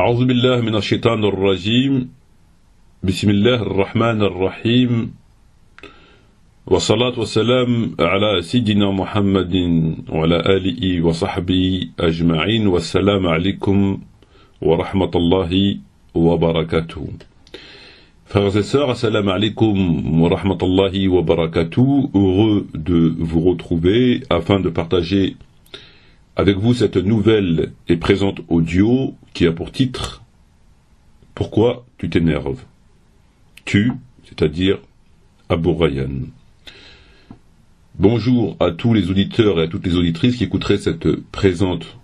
أعوذ بالله من الشيطان الرجيم بسم الله الرحمن الرحيم والصلاة والسلام على سيدنا محمد وعلى آله وصحبه أجمعين والسلام عليكم ورحمة الله وبركاته. Frères et sœurs, assalamu alaikum wa rahmatullahi wa barakatuh. Heureux de vous retrouver afin de partager avec vous cette nouvelle et présente audio qui a pour titre « Pourquoi tu t'énerves ?» Tu, c'est-à-dire Abu Rayyan. Bonjour à tous les auditeurs et à toutes les auditrices qui écouteraient cette présente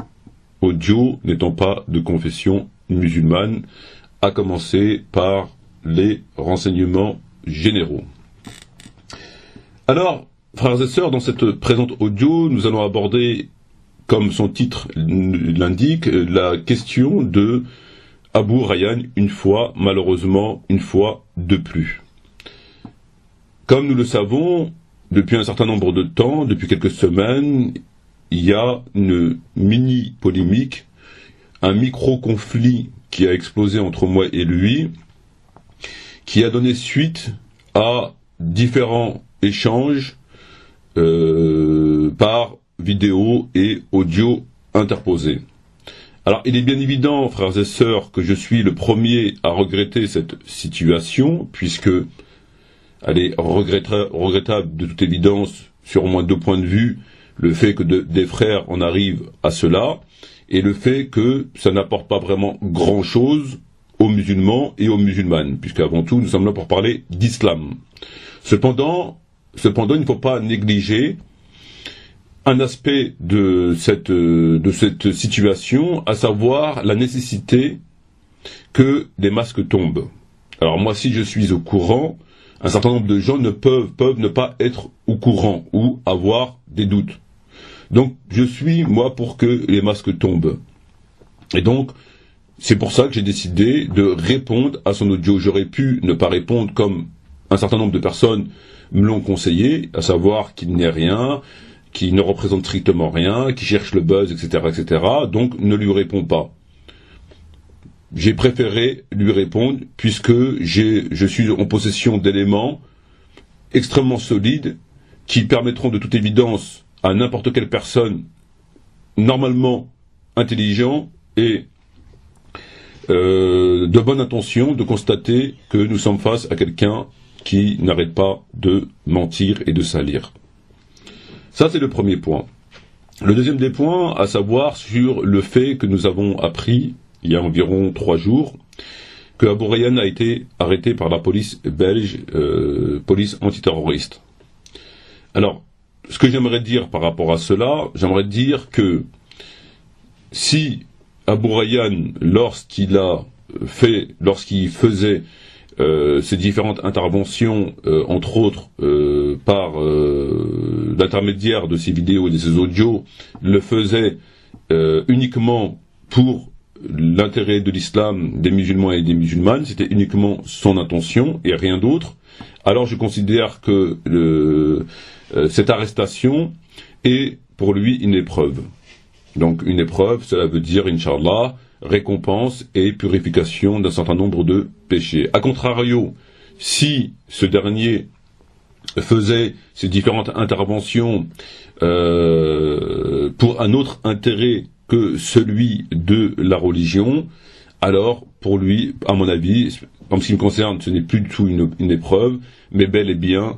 audio n'étant pas de confession musulmane, à commencer par les renseignements généraux. Alors, frères et sœurs, dans cette présente audio, nous allons aborder, comme son titre l'indique, la question de Abu Rayyan, malheureusement, une fois de plus. Comme nous le savons, depuis un certain nombre de temps, depuis quelques semaines, il y a une mini-polémique, un micro-conflit qui a explosé entre moi et lui, qui a donné suite à différents échanges par vidéo et audio interposés. Alors, il est bien évident, frères et sœurs, que je suis le premier à regretter cette situation, puisque elle est regrettable de toute évidence, sur au moins deux points de vue, le fait que des frères en arrivent à cela, et le fait que ça n'apporte pas vraiment grand-chose aux musulmans et aux musulmanes, puisqu'avant tout, nous sommes là pour parler d'islam. Cependant, il ne faut pas négliger un aspect de cette situation, à savoir la nécessité que des masques tombent. Alors moi, si je suis au courant, un certain nombre de gens peuvent ne pas être au courant ou avoir des doutes. Donc, je suis, moi, pour que les masques tombent. Et donc, c'est pour ça que j'ai décidé de répondre à son audio. J'aurais pu ne pas répondre comme un certain nombre de personnes me l'ont conseillé, à savoir qu'il n'est rien, qui ne représente strictement rien, qui cherche le buzz, etc., etc. Donc, ne lui réponds pas. J'ai préféré lui répondre puisque je suis en possession d'éléments extrêmement solides qui permettront de toute évidence à n'importe quelle personne normalement intelligent et de bonne intention de constater que nous sommes face à quelqu'un qui n'arrête pas de mentir et de salir. Ça, c'est le premier point. Le deuxième des points, à savoir sur le fait que nous avons appris, il y a environ 3 jours, que Abu Rayyan a été arrêté par la police belge, police antiterroriste. Alors, ce que j'aimerais dire par rapport à cela, j'aimerais dire que si Abu Rayyan, lorsqu'il faisait ces différentes interventions, entre autres par l'intermédiaire de ces vidéos et de ces audios, le faisait uniquement pour l'intérêt de l'islam, des musulmans et des musulmanes, c'était uniquement son intention et rien d'autre, alors je considère que cette arrestation est pour lui une épreuve. Donc une épreuve, cela veut dire, Inch'Allah, récompense et purification d'un certain nombre de péchés. A contrario, si ce dernier faisait ces différentes interventions pour un autre intérêt que celui de la religion, alors pour lui, à mon avis, en ce qui me concerne, ce n'est plus du tout une épreuve, mais bel et bien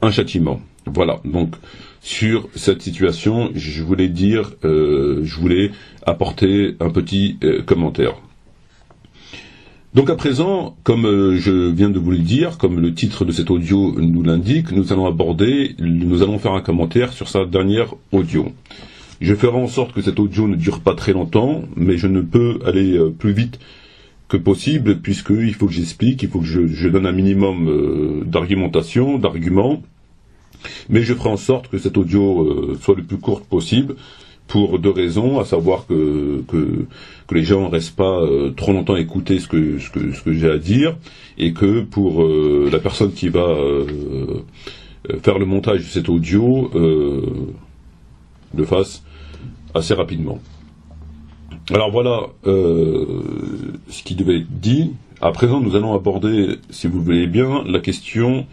un châtiment. Voilà, donc sur cette situation, je voulais apporter un petit commentaire. Donc à présent, comme je viens de vous le dire, comme le titre de cet audio nous l'indique, nous allons faire un commentaire sur sa dernière audio. Je ferai en sorte que cet audio ne dure pas très longtemps, mais je ne peux aller plus vite que possible, puisqu'il faut que j'explique, il faut que je donne un minimum d'argumentation, d'arguments, mais je ferai en sorte que cet audio soit le plus court possible, pour 2 raisons, à savoir que les gens ne restent pas trop longtemps à écouter ce que j'ai à dire, et que pour la personne qui va faire le montage de cet audio le fasse assez rapidement. Alors voilà, ce qui devait être dit. À présent, nous allons aborder, si vous le voulez bien, la question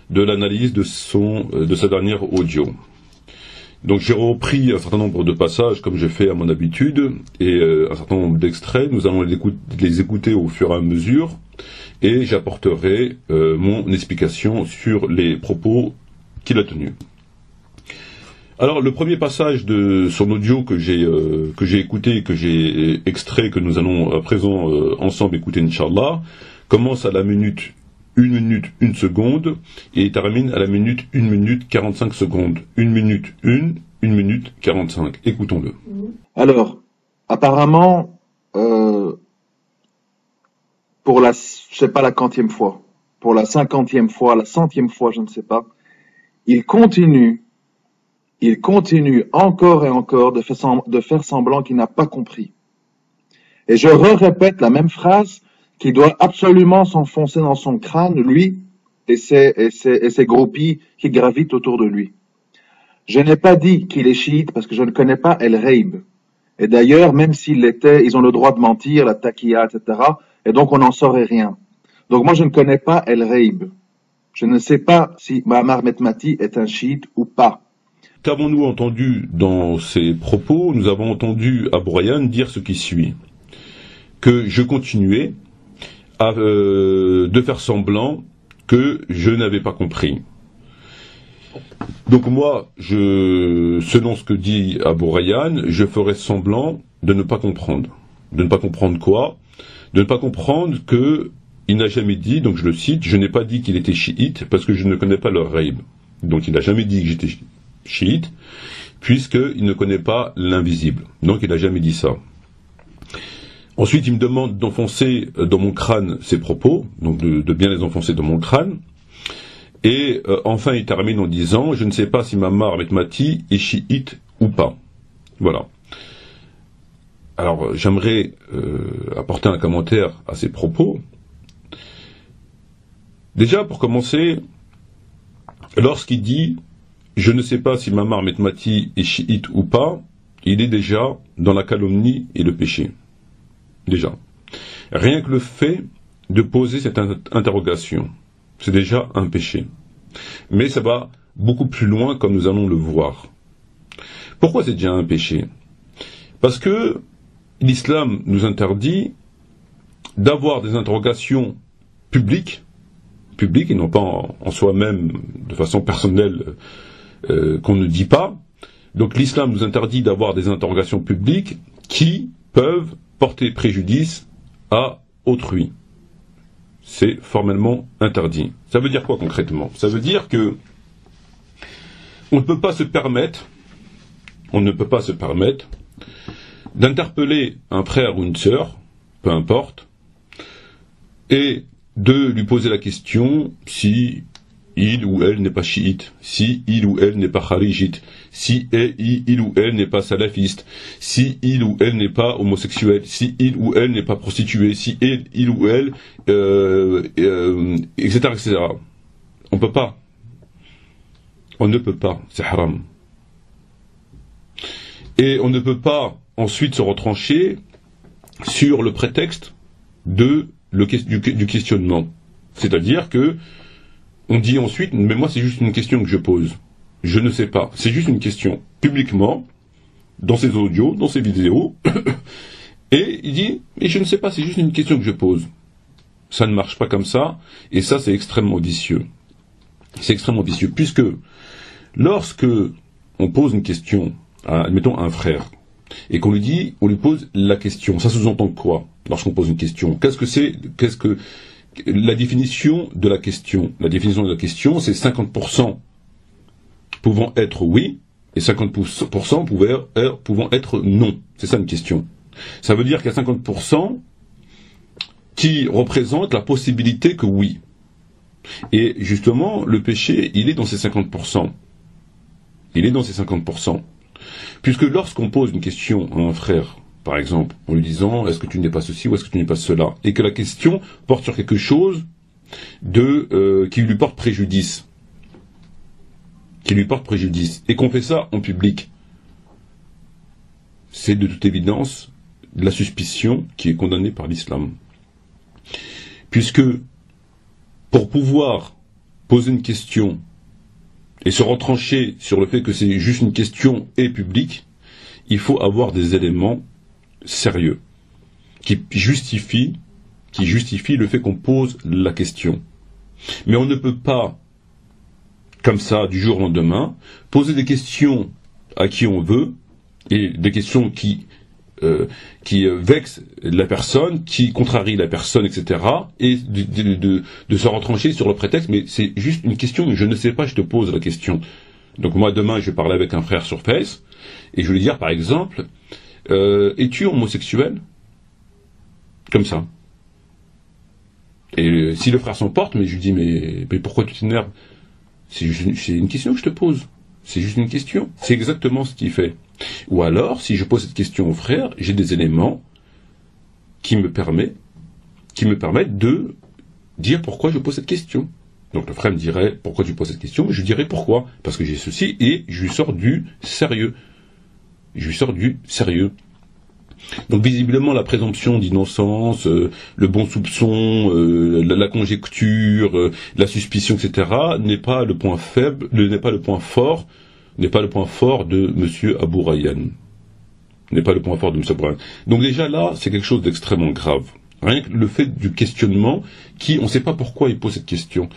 de l'analyse de sa dernière audio. Donc j'ai repris un certain nombre de passages, comme j'ai fait à mon habitude, et un certain nombre d'extraits. Nous allons les écouter au fur et à mesure, et j'apporterai mon explication sur les propos qu'il a tenus. Alors le premier passage de son audio que j'ai écouté, que j'ai extrait, que nous allons à présent ensemble écouter, Inch'Allah, commence à la minute 1 seconde et termine à la minute 1 minute 45 secondes. 1 minute 1 minute 45. Écoutons-le. Alors, apparemment, pour la, je sais pas la quantième fois, pour la 50e fois, la 100e fois, je ne sais pas, il continue encore et encore de faire semblant qu'il n'a pas compris. Et je répète la même phrase qu'il doit absolument s'enfoncer dans son crâne, lui et ses groupies qui gravitent autour de lui. Je n'ai pas dit qu'il est chiite parce que je ne connais pas El Reib. Et d'ailleurs, même s'il l'était, ils ont le droit de mentir, la taqiya, etc. Et donc on n'en saurait rien. Donc moi je ne connais pas El Reib. Je ne sais pas si Mohamed Metmati est un chiite ou pas. Qu'avons-nous entendu dans ces propos? Nous avons entendu Abou Rayyan dire ce qui suit. Que je continuais de faire semblant que je n'avais pas compris. Donc moi, selon ce que dit Abou Rayyan, je ferai semblant de ne pas comprendre. De ne pas comprendre quoi? De ne pas comprendre que il n'a jamais dit, donc je le cite, je n'ai pas dit qu'il était chiite parce que je ne connais pas leur Reib. Donc il n'a jamais dit que j'étais chiite, puisqu'il ne connaît pas l'invisible. Donc il n'a jamais dit ça. Ensuite, il me demande d'enfoncer dans mon crâne ses propos, donc de bien les enfoncer dans mon crâne. Et enfin, il termine en disant, je ne sais pas si Mammar Metmati est chiite ou pas. Voilà. Alors, j'aimerais apporter un commentaire à ces propos. Déjà, pour commencer, lorsqu'il dit « Je ne sais pas si Mammar Metmati est chiite ou pas », il est déjà dans la calomnie et le péché. Déjà. Rien que le fait de poser cette interrogation, c'est déjà un péché. Mais ça va beaucoup plus loin comme nous allons le voir. Pourquoi c'est déjà un péché? Parce que l'islam nous interdit d'avoir des interrogations publiques et non pas en soi-même de façon personnelle qu'on ne dit pas. Donc l'islam nous interdit d'avoir des interrogations publiques qui peuvent porter préjudice à autrui. C'est formellement interdit. Ça veut dire quoi concrètement? Ça veut dire que on ne peut pas se permettre d'interpeller un frère ou une sœur, peu importe, et de lui poser la question si il ou elle n'est pas chiite, si il ou elle n'est pas kharijite, si il ou elle n'est pas salafiste, si il ou elle n'est pas homosexuel, si il ou elle n'est pas prostituée, si il ou elle, etc., etc. On peut pas. On ne peut pas. C'est haram. Et on ne peut pas ensuite se retrancher sur le prétexte du questionnement. C'est-à-dire que on dit ensuite, mais moi c'est juste une question que je pose. Je ne sais pas. C'est juste une question. Publiquement, dans ses audios, dans ses vidéos, et il dit, mais je ne sais pas, c'est juste une question que je pose. Ça ne marche pas comme ça, et ça c'est extrêmement vicieux. C'est extrêmement vicieux, puisque lorsque on pose une question, admettons un frère, et qu'on lui pose la question, ça sous-entend quoi lorsqu'on pose une question? Qu'est-ce que la définition de la question? La définition de la question, c'est 50% pouvant être oui, et 50% pouvant être non. C'est ça une question. Ça veut dire qu'il y a 50% qui représentent la possibilité que oui. Et justement, le péché, il est dans ces 50%. Il est dans ces 50%. Puisque lorsqu'on pose une question à un frère, par exemple, en lui disant « est-ce que tu n'es pas ceci ou est-ce que tu n'es pas cela ?» et que la question porte sur quelque chose qui lui porte préjudice. Et qu'on fait ça en public. C'est de toute évidence la suspicion qui est condamnée par l'islam. Puisque, pour pouvoir poser une question et se retrancher sur le fait que c'est juste une question et publique, il faut avoir des éléments sérieux qui justifient le fait qu'on pose la question. Mais on ne peut pas, comme ça, du jour au lendemain, poser des questions à qui on veut, et des questions qui vexent la personne, qui contrarient la personne, etc., et de se retrancher sur le prétexte, mais c'est juste une question, je ne sais pas, je te pose la question. Donc moi, demain, je vais parler avec un frère sur Face, et je vais lui dire, par exemple, es-tu homosexuel? Comme ça. Et si le frère s'emporte, mais je lui dis, mais pourquoi tu t'énerves? C'est une question que je te pose. C'est juste une question. C'est exactement ce qu'il fait. Ou alors, si je pose cette question au frère, j'ai des éléments qui me permettent de dire pourquoi je pose cette question. Donc le frère me dirait, pourquoi tu poses cette question? Je dirais pourquoi. Parce que j'ai ceci, et je lui sors du sérieux. Donc visiblement la présomption d'innocence, le bon soupçon, la conjecture, la suspicion, etc. n'est pas le point faible, n'est pas le point fort de Monsieur Abou Rayyan. Donc déjà là, c'est quelque chose d'extrêmement grave. Rien que le fait du questionnement, on ne sait pas pourquoi il pose cette question.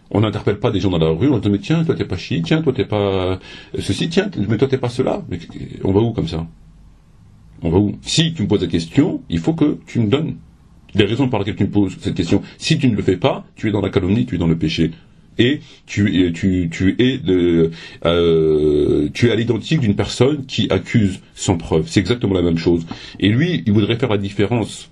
On n'interpelle pas des gens dans la rue, on se dit mais tiens, toi t'es pas chiite, tiens, toi t'es pas ceci, tiens, mais toi t'es pas cela. Mais on va où comme ça? On va où? Si tu me poses la question, il faut que tu me donnes les raisons par lesquelles tu me poses cette question. Si tu ne le fais pas, tu es dans la calomnie, tu es dans le péché. Et tu es à l'identique d'une personne qui accuse sans preuve. C'est exactement la même chose. Et lui, il voudrait faire la différence.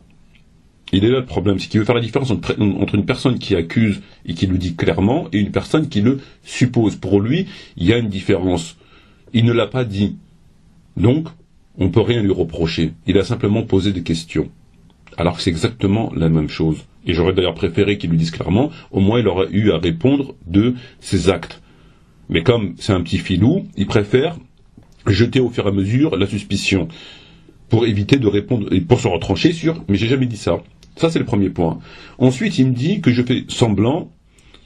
Il est là le problème, c'est qu'il veut faire la différence entre une personne qui accuse et qui le dit clairement et une personne qui le suppose. Pour lui, il y a une différence. Il ne l'a pas dit. Donc, on ne peut rien lui reprocher. Il a simplement posé des questions. Alors que c'est exactement la même chose. Et j'aurais d'ailleurs préféré qu'il lui dise clairement, au moins il aurait eu à répondre de ses actes. Mais comme c'est un petit filou, il préfère jeter au fur et à mesure la suspicion, pour éviter de répondre, et pour se retrancher sur, mais j'ai jamais dit ça. Ça c'est le premier point. Ensuite il me dit que je fais semblant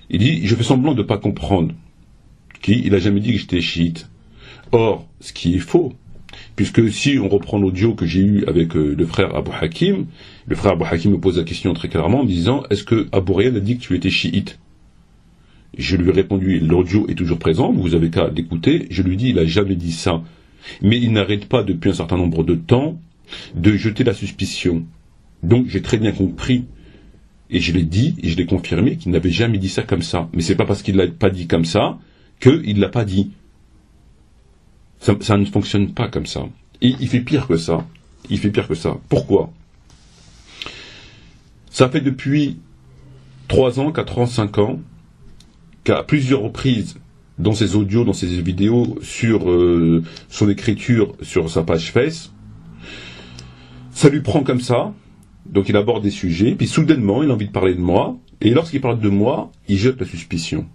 de pas comprendre. Il a jamais dit que j'étais chiite. Or, ce qui est faux, puisque si on reprend l'audio que j'ai eu avec le frère Abou Hakim me pose la question très clairement en me disant, est-ce que Abou Rayyan a dit que tu étais chiite? Je lui ai répondu, l'audio est toujours présent, vous avez qu'à l'écouter, je lui dis, il a jamais dit ça. Mais il n'arrête pas depuis un certain nombre de temps de jeter la suspicion. Donc j'ai très bien compris, et je l'ai dit, et je l'ai confirmé, qu'il n'avait jamais dit ça comme ça. Mais c'est pas parce qu'il l'a pas dit comme ça, qu'il l'a pas dit. Ça ne fonctionne pas comme ça. Et il fait pire que ça. Pourquoi? Ça fait depuis 3 ans, 4 ans, 5 ans, qu'à plusieurs reprises, dans ses audios, dans ses vidéos, sur son écriture sur sa page Face, ça lui prend comme ça, donc il aborde des sujets, puis soudainement, il a envie de parler de moi, et lorsqu'il parle de moi, il jette la suspicion.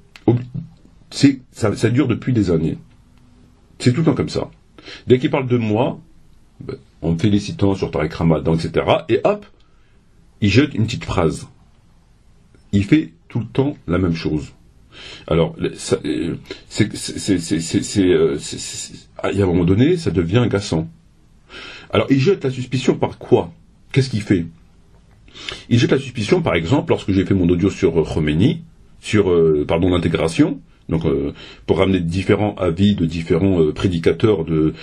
Ça dure depuis des années. C'est tout le temps comme ça. Dès qu'il parle de moi, en me félicitant sur Tariq Ramadan, etc., et hop, il jette une petite phrase. Il fait tout le temps la même chose. Alors, il y a un moment donné, ça devient agaçant. Alors, il jette la suspicion par quoi? Qu'est-ce qu'il fait? Il jette la suspicion, par exemple, lorsque j'ai fait mon audio sur Khomeini, sur l'intégration, donc pour ramener différents avis de différents prédicateurs de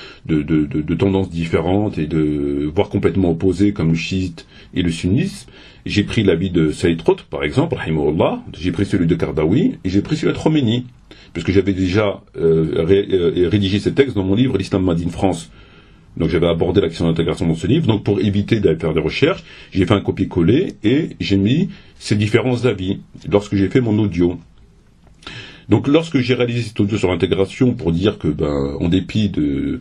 tendances différentes et de voire complètement opposés comme le chiite et le sunnisme. J'ai pris l'avis de Saïd Qutb, par exemple, rahimahullah, j'ai pris celui de Kardawi et j'ai pris celui de Khomeini, puisque j'avais déjà rédigé ces textes dans mon livre L'Islam Made in France. Donc j'avais abordé la question de l'intégration dans ce livre, donc pour éviter d'aller faire des recherches, j'ai fait un copier-coller et j'ai mis ces différents avis lorsque j'ai fait mon audio. Donc lorsque j'ai réalisé cet audio sur l'intégration pour dire que, en dépit d'une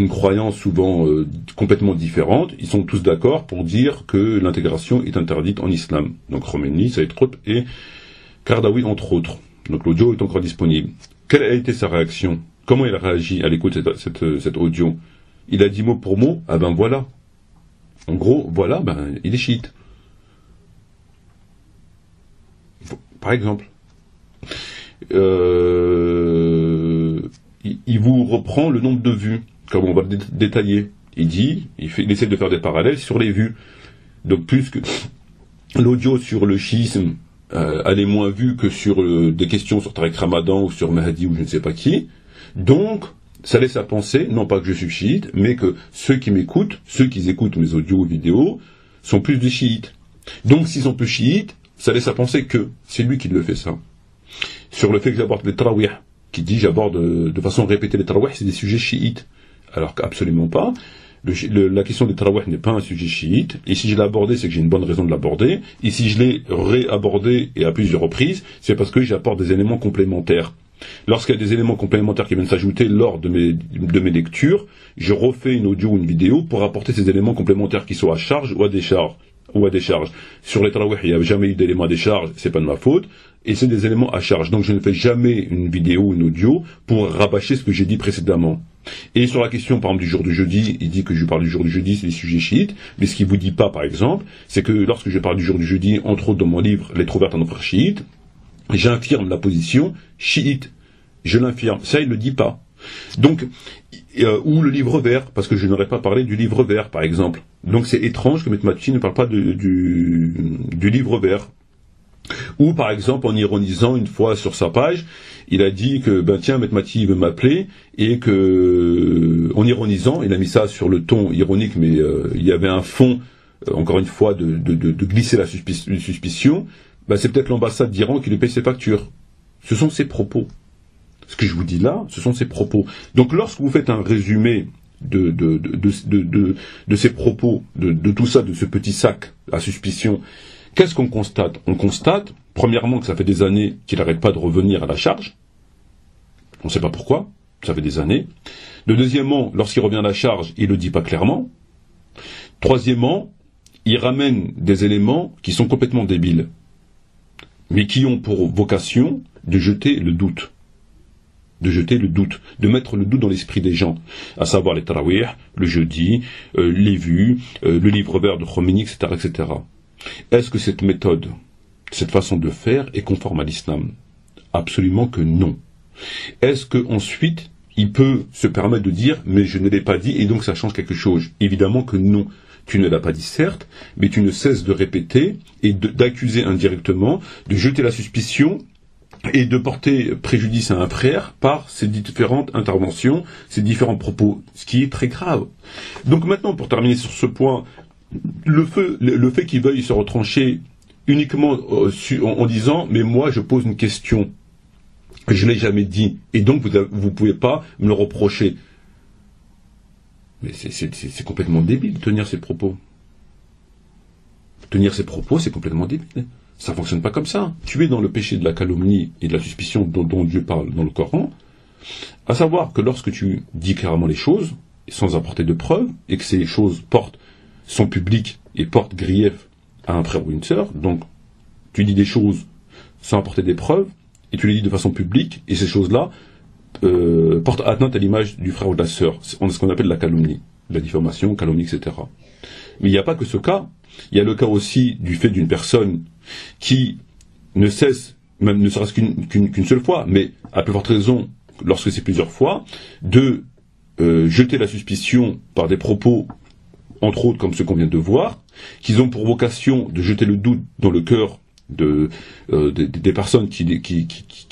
croyance souvent complètement différente, ils sont tous d'accord pour dire que l'intégration est interdite en islam. Donc Khomeini, Saïd Qutb et Kardawi entre autres. Donc l'audio est encore disponible. Quelle a été sa réaction? Comment il a réagi à l'écoute de cet audio? il a dit mot pour mot, ah ben voilà. En gros, voilà, ben il est chiite. Par exemple. Il vous reprend le nombre de vues, comme on va le détailler. Il essaie de faire des parallèles sur les vues. Donc plus que l'audio sur le chiisme, elle est moins vue que sur des questions sur Tariq Ramadan ou sur Mahdi ou je ne sais pas qui. Donc, ça laisse à penser, non pas que je suis chiite, mais que ceux qui m'écoutent, ceux qui écoutent mes audios ou vidéos, sont plus des chiites. Donc, s'ils sont plus chiites, ça laisse à penser que c'est lui qui le fait ça. Sur le fait que j'aborde les tarawih, qui dit j'aborde de façon répétée les tarawih, c'est des sujets chiites. Alors qu'absolument pas. La question des tarawih n'est pas un sujet chiite, et si je l'ai abordé, c'est que j'ai une bonne raison de l'aborder, et si je l'ai réabordé et à plusieurs reprises, c'est parce que j'apporte des éléments complémentaires. Lorsqu'il y a des éléments complémentaires qui viennent s'ajouter lors de mes lectures, je refais une audio ou une vidéo pour apporter ces éléments complémentaires qui soient à charge ou à décharge. Sur les tarawih, il n'y a jamais eu d'éléments à décharge, c'est pas de ma faute, et c'est des éléments à charge. Donc je ne fais jamais une vidéo ou une audio pour rabâcher ce que j'ai dit précédemment. Et sur la question, par exemple, du jour du jeudi, il dit que je parle du jour du jeudi, c'est des sujets chiites, mais ce qu'il vous dit pas, par exemple, c'est que lorsque je parle du jour du jeudi, entre autres dans mon livre, Lettres ouvertes à nos frères chiites, j'infirme la position chiite. Je l'infirme. Ça, il le dit pas. Donc, ou le livre vert, parce que je n'aurais pas parlé du livre vert, par exemple. Donc c'est étrange que M. Matchi ne parle pas du livre vert. Ou par exemple, en ironisant une fois sur sa page, il a dit que, ben tiens, M. Matchi veut m'appeler, et que, en ironisant, il a mis ça sur le ton ironique, mais il y avait un fond, encore une fois, de glisser la suspicion, ben, c'est peut-être l'ambassade d'Iran qui lui paye ses factures. Ce sont ses propos. Ce que je vous dis là, ce sont ses propos. Donc lorsque vous faites un résumé de ces propos, de tout ça, de ce petit sac à suspicion, qu'est-ce qu'on constate? On constate, premièrement, que ça fait des années qu'il n'arrête pas de revenir à la charge. On ne sait pas pourquoi, ça fait des années. Deuxièmement, lorsqu'il revient à la charge, il ne le dit pas clairement. Troisièmement, il ramène des éléments qui sont complètement débiles, mais qui ont pour vocation de jeter le doute. De mettre le doute dans l'esprit des gens, à savoir les tarawih, le jeudi, les vues, le livre vert de Khomeini, etc., etc. Est-ce que cette méthode, cette façon de faire est conforme à l'islam? Absolument que non. Est-ce qu'ensuite, il peut se permettre de dire, mais je ne l'ai pas dit, et donc ça change quelque chose? Évidemment que non. Tu ne l'as pas dit, certes, mais tu ne cesses de répéter et d'accuser indirectement, de jeter la suspicion et de porter préjudice à un frère par ces différentes interventions, ces différents propos, ce qui est très grave. Donc maintenant, pour terminer sur ce point, le fait qu'il veuille se retrancher uniquement en disant « mais moi je pose une question, je ne l'ai jamais dit, et donc vous ne pouvez pas me le reprocher ». Mais c'est complètement débile de tenir ces propos. Tenir ces propos, c'est complètement débile. Ça ne fonctionne pas comme ça. Tu es dans le péché de la calomnie et de la suspicion dont Dieu parle dans le Coran, à savoir que lorsque tu dis clairement les choses, sans apporter de preuves, et que ces choses sont publiques et portent grief à un frère ou une sœur, donc tu dis des choses sans apporter des preuves, et tu les dis de façon publique, et ces choses-là portent atteinte à l'image du frère ou de la sœur. C'est ce qu'on appelle la calomnie, la diffamation, calomnie, etc. Mais il n'y a pas que ce cas. Il y a le cas aussi du fait d'une personne qui ne cesse, même ne serait-ce qu'une seule fois, mais à plus forte raison lorsque c'est plusieurs fois, de jeter la suspicion par des propos, entre autres comme ceux qu'on vient de voir, qui ont pour vocation de jeter le doute dans le cœur des personnes qui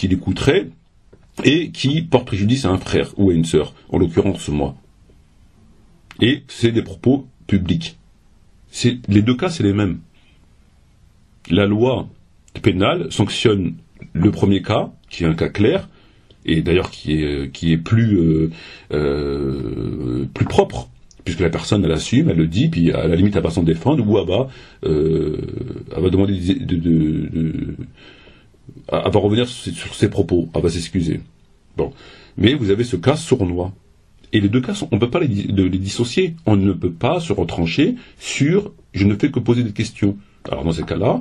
l'écouteraient, et qui portent préjudice à un frère ou à une sœur, en l'occurrence moi. Et c'est des propos publics. Les deux cas, c'est les mêmes. La loi pénale sanctionne le premier cas, qui est un cas clair, et d'ailleurs qui est plus propre, puisque la personne elle assume, elle le dit, puis à la limite elle va s'en défendre, ou elle va demander elle va revenir sur ses propos, elle va s'excuser. Bon. Mais vous avez ce cas sournois. Et les deux cas, on ne peut pas les dissocier. On ne peut pas se retrancher sur « je ne fais que poser des questions ». Alors dans ces cas-là,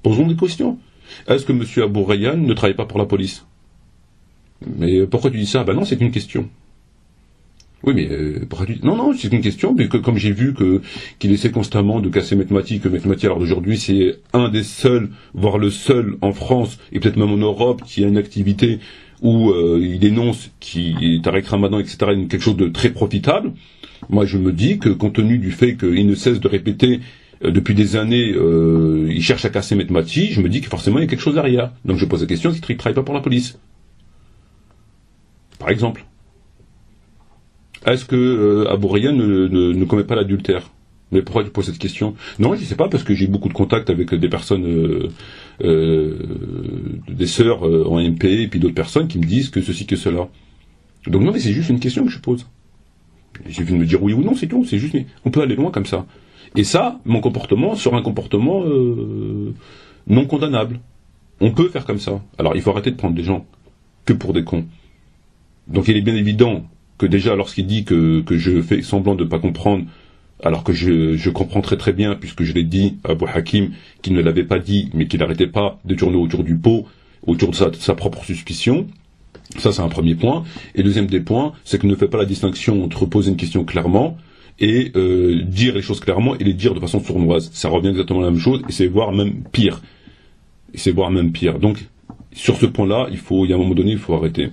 posons des questions. Est-ce que M. Abou Rayyan ne travaille pas pour la police? Mais pourquoi tu dis ça? Ben non, c'est une question. Oui, mais non, c'est une question, mais que comme j'ai vu qu'il essaie constamment de casser Metmati, que Metmati, alors d'aujourd'hui, c'est un des seuls, voire le seul en France, et peut-être même en Europe, qui a une activité où il dénonce, qui Tarek Ramadan, etc., quelque chose de très profitable. Moi, je me dis que, compte tenu du fait qu'il ne cesse de répéter depuis des années, il cherche à casser Metmati, je me dis que forcément, il y a quelque chose derrière. Donc je pose la question, est-ce qu'il ne travaille pas pour la police? Par exemple. Est-ce que Abou Rayyan ne commet pas l'adultère? Mais pourquoi tu poses cette question? Non, je ne sais pas, parce que j'ai beaucoup de contacts avec des personnes, des sœurs en MP, et puis d'autres personnes qui me disent que ceci, que cela. Donc non, mais c'est juste une question que je pose. Il suffit de me dire oui ou non, c'est tout. C'est juste, on peut aller loin comme ça. Et ça, mon comportement sera un comportement non condamnable. On peut faire comme ça. Alors, il faut arrêter de prendre des gens que pour des cons. Donc, il est bien évident que déjà, lorsqu'il dit que je fais semblant de ne pas comprendre, alors que je comprends très très bien, puisque je l'ai dit à Abou Hakim, qu'il ne l'avait pas dit, mais qu'il n'arrêtait pas de tourner autour du pot, autour de sa propre suspicion. Ça, c'est un premier point. Et deuxième des points, c'est qu'il ne fait pas la distinction entre poser une question clairement et dire les choses clairement et les dire de façon sournoise. Ça revient exactement à la même chose, et c'est voire même pire. Donc, sur ce point-là, il y a un moment donné, il faut arrêter.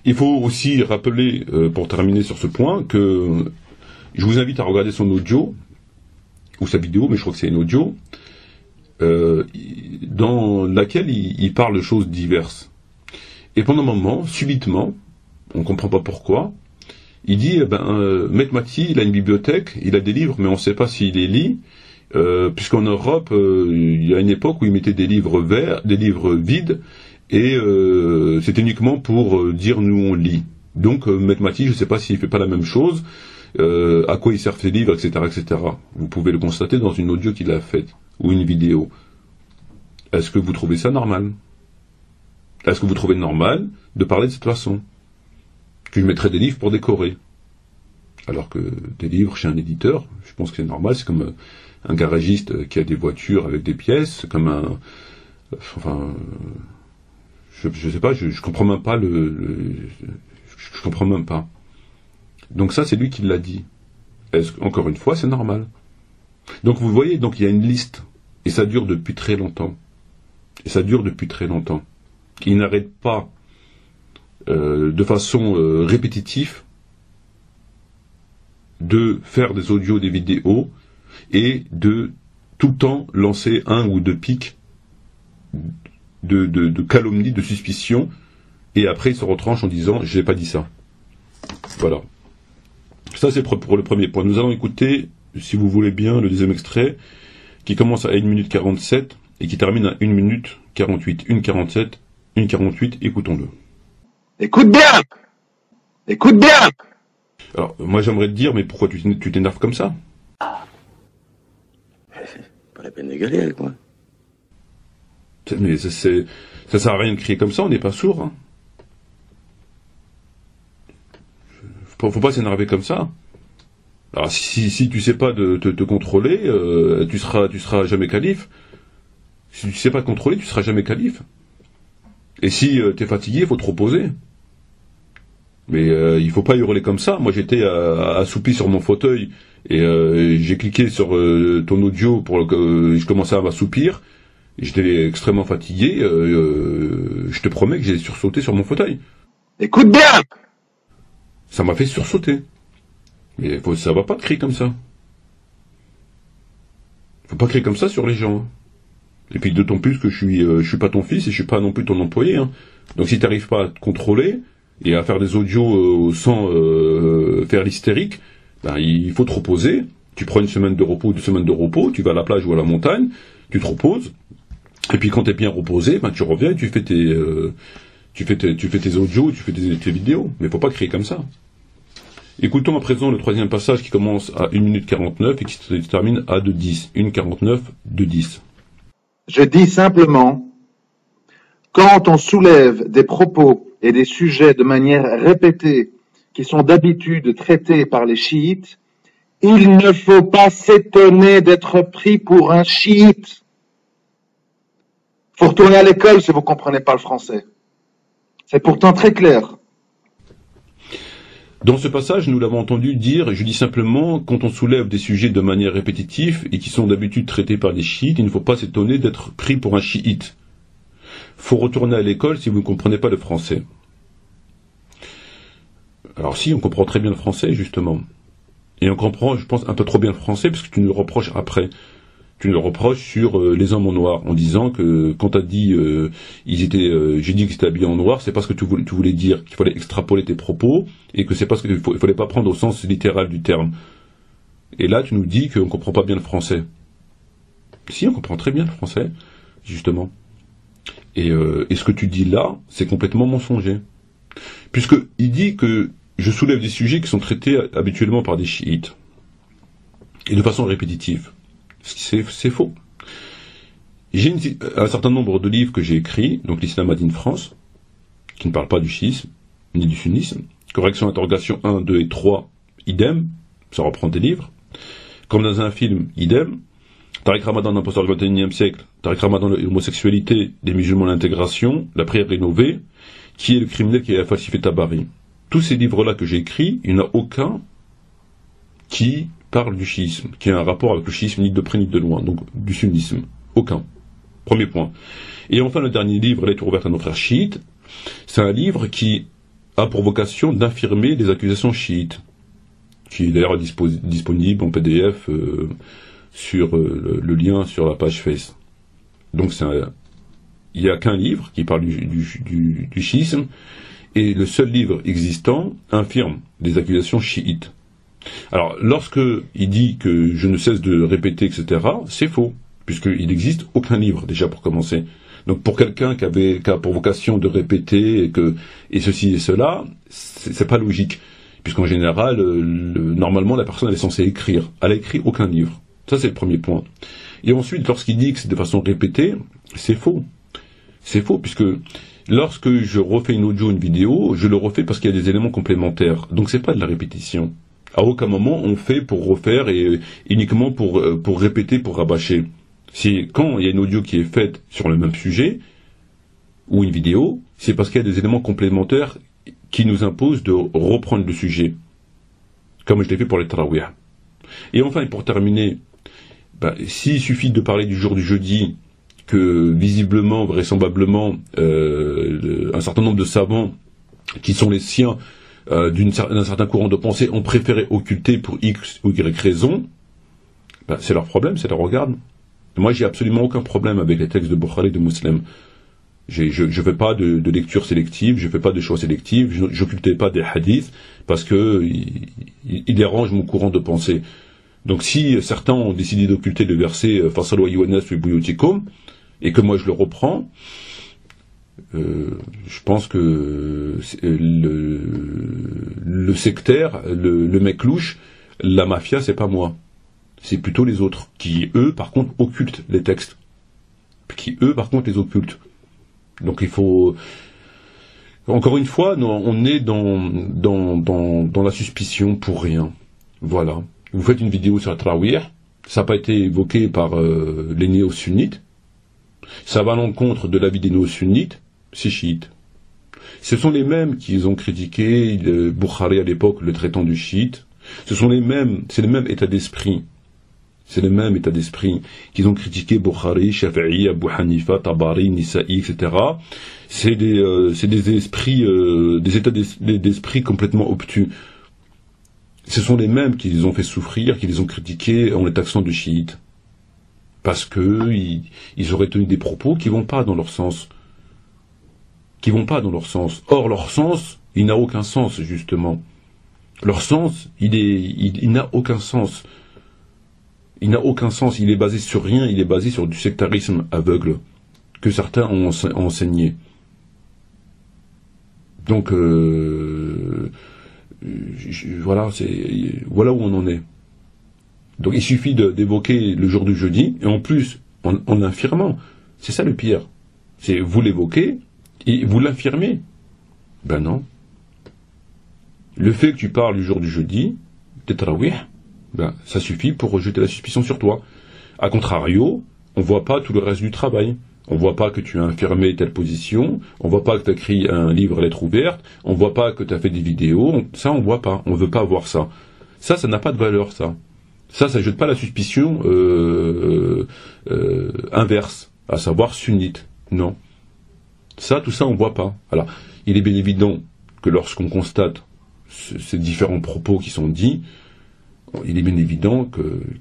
Il faut aussi rappeler, pour terminer sur ce point, que je vous invite à regarder son audio, ou sa vidéo, mais je crois que c'est une audio, dans laquelle il parle de choses diverses. Et pendant un moment, subitement, on ne comprend pas pourquoi, il dit, Metmati, il a une bibliothèque, il a des livres, mais on ne sait pas s'il les lit, puisqu'en Europe, il y a une époque où il mettait des livres vides, et c'est uniquement pour dire nous on lit. Donc Metmati, je ne sais pas s'il fait pas la même chose, à quoi il servent ces livres, etc., etc. Vous pouvez le constater dans une audio qu'il a faite, ou une vidéo. Est-ce que vous trouvez ça normal? Est-ce que vous trouvez normal de parler de cette façon? Que je mettrais des livres pour décorer? Alors que des livres chez un éditeur, je pense que c'est normal, c'est comme un garagiste qui a des voitures avec des pièces, comme je sais pas, je comprends même pas je comprends même pas. Donc ça, c'est lui qui l'a dit. Encore une fois, c'est normal. Donc vous voyez, donc il y a une liste, et ça dure depuis très longtemps. Il n'arrête pas de façon répétitive de faire des audios, des vidéos, et de tout le temps lancer un ou deux pics de calomnie, de suspicion, et après il se retranche en disant « j'ai pas dit ça ». Voilà. Ça c'est pour le premier point. Nous allons écouter, si vous voulez bien, le deuxième extrait, qui commence à 1 minute 47 et qui termine à 1 minute 48. 1,47, 1,48, écoutons-le. Écoute bien! Alors, moi j'aimerais te dire, mais pourquoi tu t'énerves comme ça? Pas la peine de gueuler avec moi. Mais ça sert à rien de crier comme ça, on n'est pas sourd. Hein. Faut pas s'énerver comme ça. Alors si tu sais pas te contrôler, tu seras jamais calife. Si tu sais pas te contrôler, tu seras jamais calife. Et si t'es fatigué, il faut te reposer. Mais il faut pas hurler comme ça. Moi j'étais assoupi sur mon fauteuil et j'ai cliqué sur ton audio pour que je commençais à m'assoupir. J'étais extrêmement fatigué. Je te promets que j'ai sursauté sur mon fauteuil. Écoute bien! Ça m'a fait sursauter. Mais ça va pas de crier comme ça. Faut pas crier comme ça sur les gens. Hein. Et puis d'autant plus que je suis pas ton fils et je suis pas non plus ton employé. Hein. Donc si t'arrives pas à te contrôler et à faire des audios sans faire l'hystérique, ben il faut te reposer. Tu prends 1 semaine de repos, 2 semaines de repos, tu vas à la plage ou à la montagne, tu te reposes. Et puis quand t'es bien reposé, ben tu reviens et tu fais tes audios, tu fais tes vidéos. Mais faut pas crier comme ça. Écoutons à présent le troisième passage qui commence à 1 minute 49 et qui se termine à 2:10. 1:49, 2:10. Je dis simplement, quand on soulève des propos et des sujets de manière répétée qui sont d'habitude traités par les chiites, il ne faut pas s'étonner d'être pris pour un chiite. Faut retourner à l'école si vous comprenez pas le français. C'est pourtant très clair. Dans ce passage, nous l'avons entendu dire, et je dis simplement, quand on soulève des sujets de manière répétitive et qui sont d'habitude traités par des chiites, il ne faut pas s'étonner d'être pris pour un chiite. Faut retourner à l'école si vous ne comprenez pas le français. Alors si, on comprend très bien le français, justement. Et on comprend, je pense, un peu trop bien le français, parce que tu nous le reproches après. Tu nous le reproches sur les hommes en noir, en disant que quand t'as dit j'ai dit qu'ils étaient habillés en noir, c'est pas ce que tu voulais dire, qu'il fallait extrapoler tes propos, et que c'est pas ce qu'il fallait pas prendre au sens littéral du terme. Et là, tu nous dis qu'on comprend pas bien le français. Si, on comprend très bien le français, justement. Et ce que tu dis là, c'est complètement mensonger. Puisque il dit que je soulève des sujets qui sont traités habituellement par des chiites. Et de façon répétitive. C'est faux. J'ai un certain nombre de livres que j'ai écrits, donc l'Islam Made in France, qui ne parlent pas du chiisme, ni du sunnisme. Correction, interrogation 1, 2 et 3, idem, ça reprend des livres. Comme dans un film, idem. Tariq Ramadan, imposteur du XXIe siècle, Tariq Ramadan, l'homosexualité, des musulmans, l'intégration, la prière rénovée, qui est le criminel qui a falsifié Tabari. Tous ces livres-là que j'ai écrits, il n'y en a aucun qui parle du chiisme, qui a un rapport avec le chiisme ni de près ni de loin, donc du sunnisme. Aucun. Premier point. Et enfin, le dernier livre, Lettre ouverte à nos frères chiites, c'est un livre qui a pour vocation d'infirmer les accusations chiites, qui est d'ailleurs disponible en PDF sur le lien sur la page Face. Donc il n'y a qu'un livre qui parle du chiisme, et le seul livre existant infirme les accusations chiites. Alors, lorsque il dit que je ne cesse de répéter, etc., c'est faux, puisqu'il n'existe aucun livre, déjà, pour commencer. Donc, pour quelqu'un qui a pour vocation de répéter, et ceci et cela, c'est pas logique. Puisqu'en général, normalement, la personne, elle est censée écrire. Elle a écrit aucun livre. Ça, c'est le premier point. Et ensuite, lorsqu'il dit que c'est de façon répétée, c'est faux. C'est faux, puisque lorsque je refais une audio, une vidéo, je le refais parce qu'il y a des éléments complémentaires. Donc, c'est pas de la répétition. À aucun moment on fait pour refaire et uniquement pour répéter, pour rabâcher. C'est quand il y a une audio qui est faite sur le même sujet, ou une vidéo, c'est parce qu'il y a des éléments complémentaires qui nous imposent de reprendre le sujet. Comme je l'ai fait pour les tarawih. Et enfin, pour terminer, s'il suffit de parler du jour du jeudi, que visiblement, vraisemblablement, un certain nombre de savants, qui sont les siens, d'un certain courant de pensée, ont préféré occulter pour X ou Y raison, c'est leur problème, c'est leur regard. Moi, j'ai absolument aucun problème avec les textes de Bukhari et de Muslim. Je fais pas de lecture sélective, je fais pas de choix sélectifs, j'occultais pas des hadiths, parce que ils dérangent mon courant de pensée. Donc si certains ont décidé d'occulter le verset « Fasalu ayyuhan nas fi buyutikum » et que moi je le reprends, je pense que le sectaire, le mec louche, la mafia, c'est pas moi. C'est plutôt les autres, qui eux, par contre, occultent les textes. Qui eux, par contre, les occultent. Donc il faut... Encore une fois, on est dans la suspicion pour rien. Voilà. Vous faites une vidéo sur la Tarawih, ça n'a pas été évoqué par les néo-sunnites, ça va à l'encontre de l'avis des néo-sunnites, c'est chiite. Ce sont les mêmes qui ont critiqué Bukhari à l'époque, le traitant du chiite. C'est le même état d'esprit. C'est le même état d'esprit qu'ils ont critiqué Bukhari, Shafi'i, Abu Hanifa, Tabari, Nisa'i, etc. C'est des esprits, des états d'esprit complètement obtus. Ce sont les mêmes qui les ont fait souffrir, qui les ont critiqués en les taxant de chiites. Parce que ils auraient tenu des propos qui vont pas dans leur sens. Or, leur sens, il n'a aucun sens, justement. Leur sens, il n'a aucun sens. Il n'a aucun sens, il est basé sur rien, il est basé sur du sectarisme aveugle, que certains ont enseigné. Donc, voilà où on en est. Donc il suffit d'évoquer le jour du jeudi, et en plus, en l'infirmant. C'est ça le pire. C'est vous l'évoquez, et vous l'infirmez. Ben non. Le fait que tu parles du jour du jeudi, des tarawih, ça suffit pour rejeter la suspicion sur toi. A contrario, on voit pas tout le reste du travail. On voit pas que tu as infirmé telle position, on voit pas que tu as écrit un livre lettre ouverte, on voit pas que tu as fait des vidéos, ça on voit pas, on veut pas voir ça. Ça n'a pas de valeur, ça. Ça jette pas la suspicion inverse, à savoir sunnite. Non. Tout ça on voit pas. Alors, il est bien évident que lorsqu'on constate ces différents propos qui sont dits, il est bien évident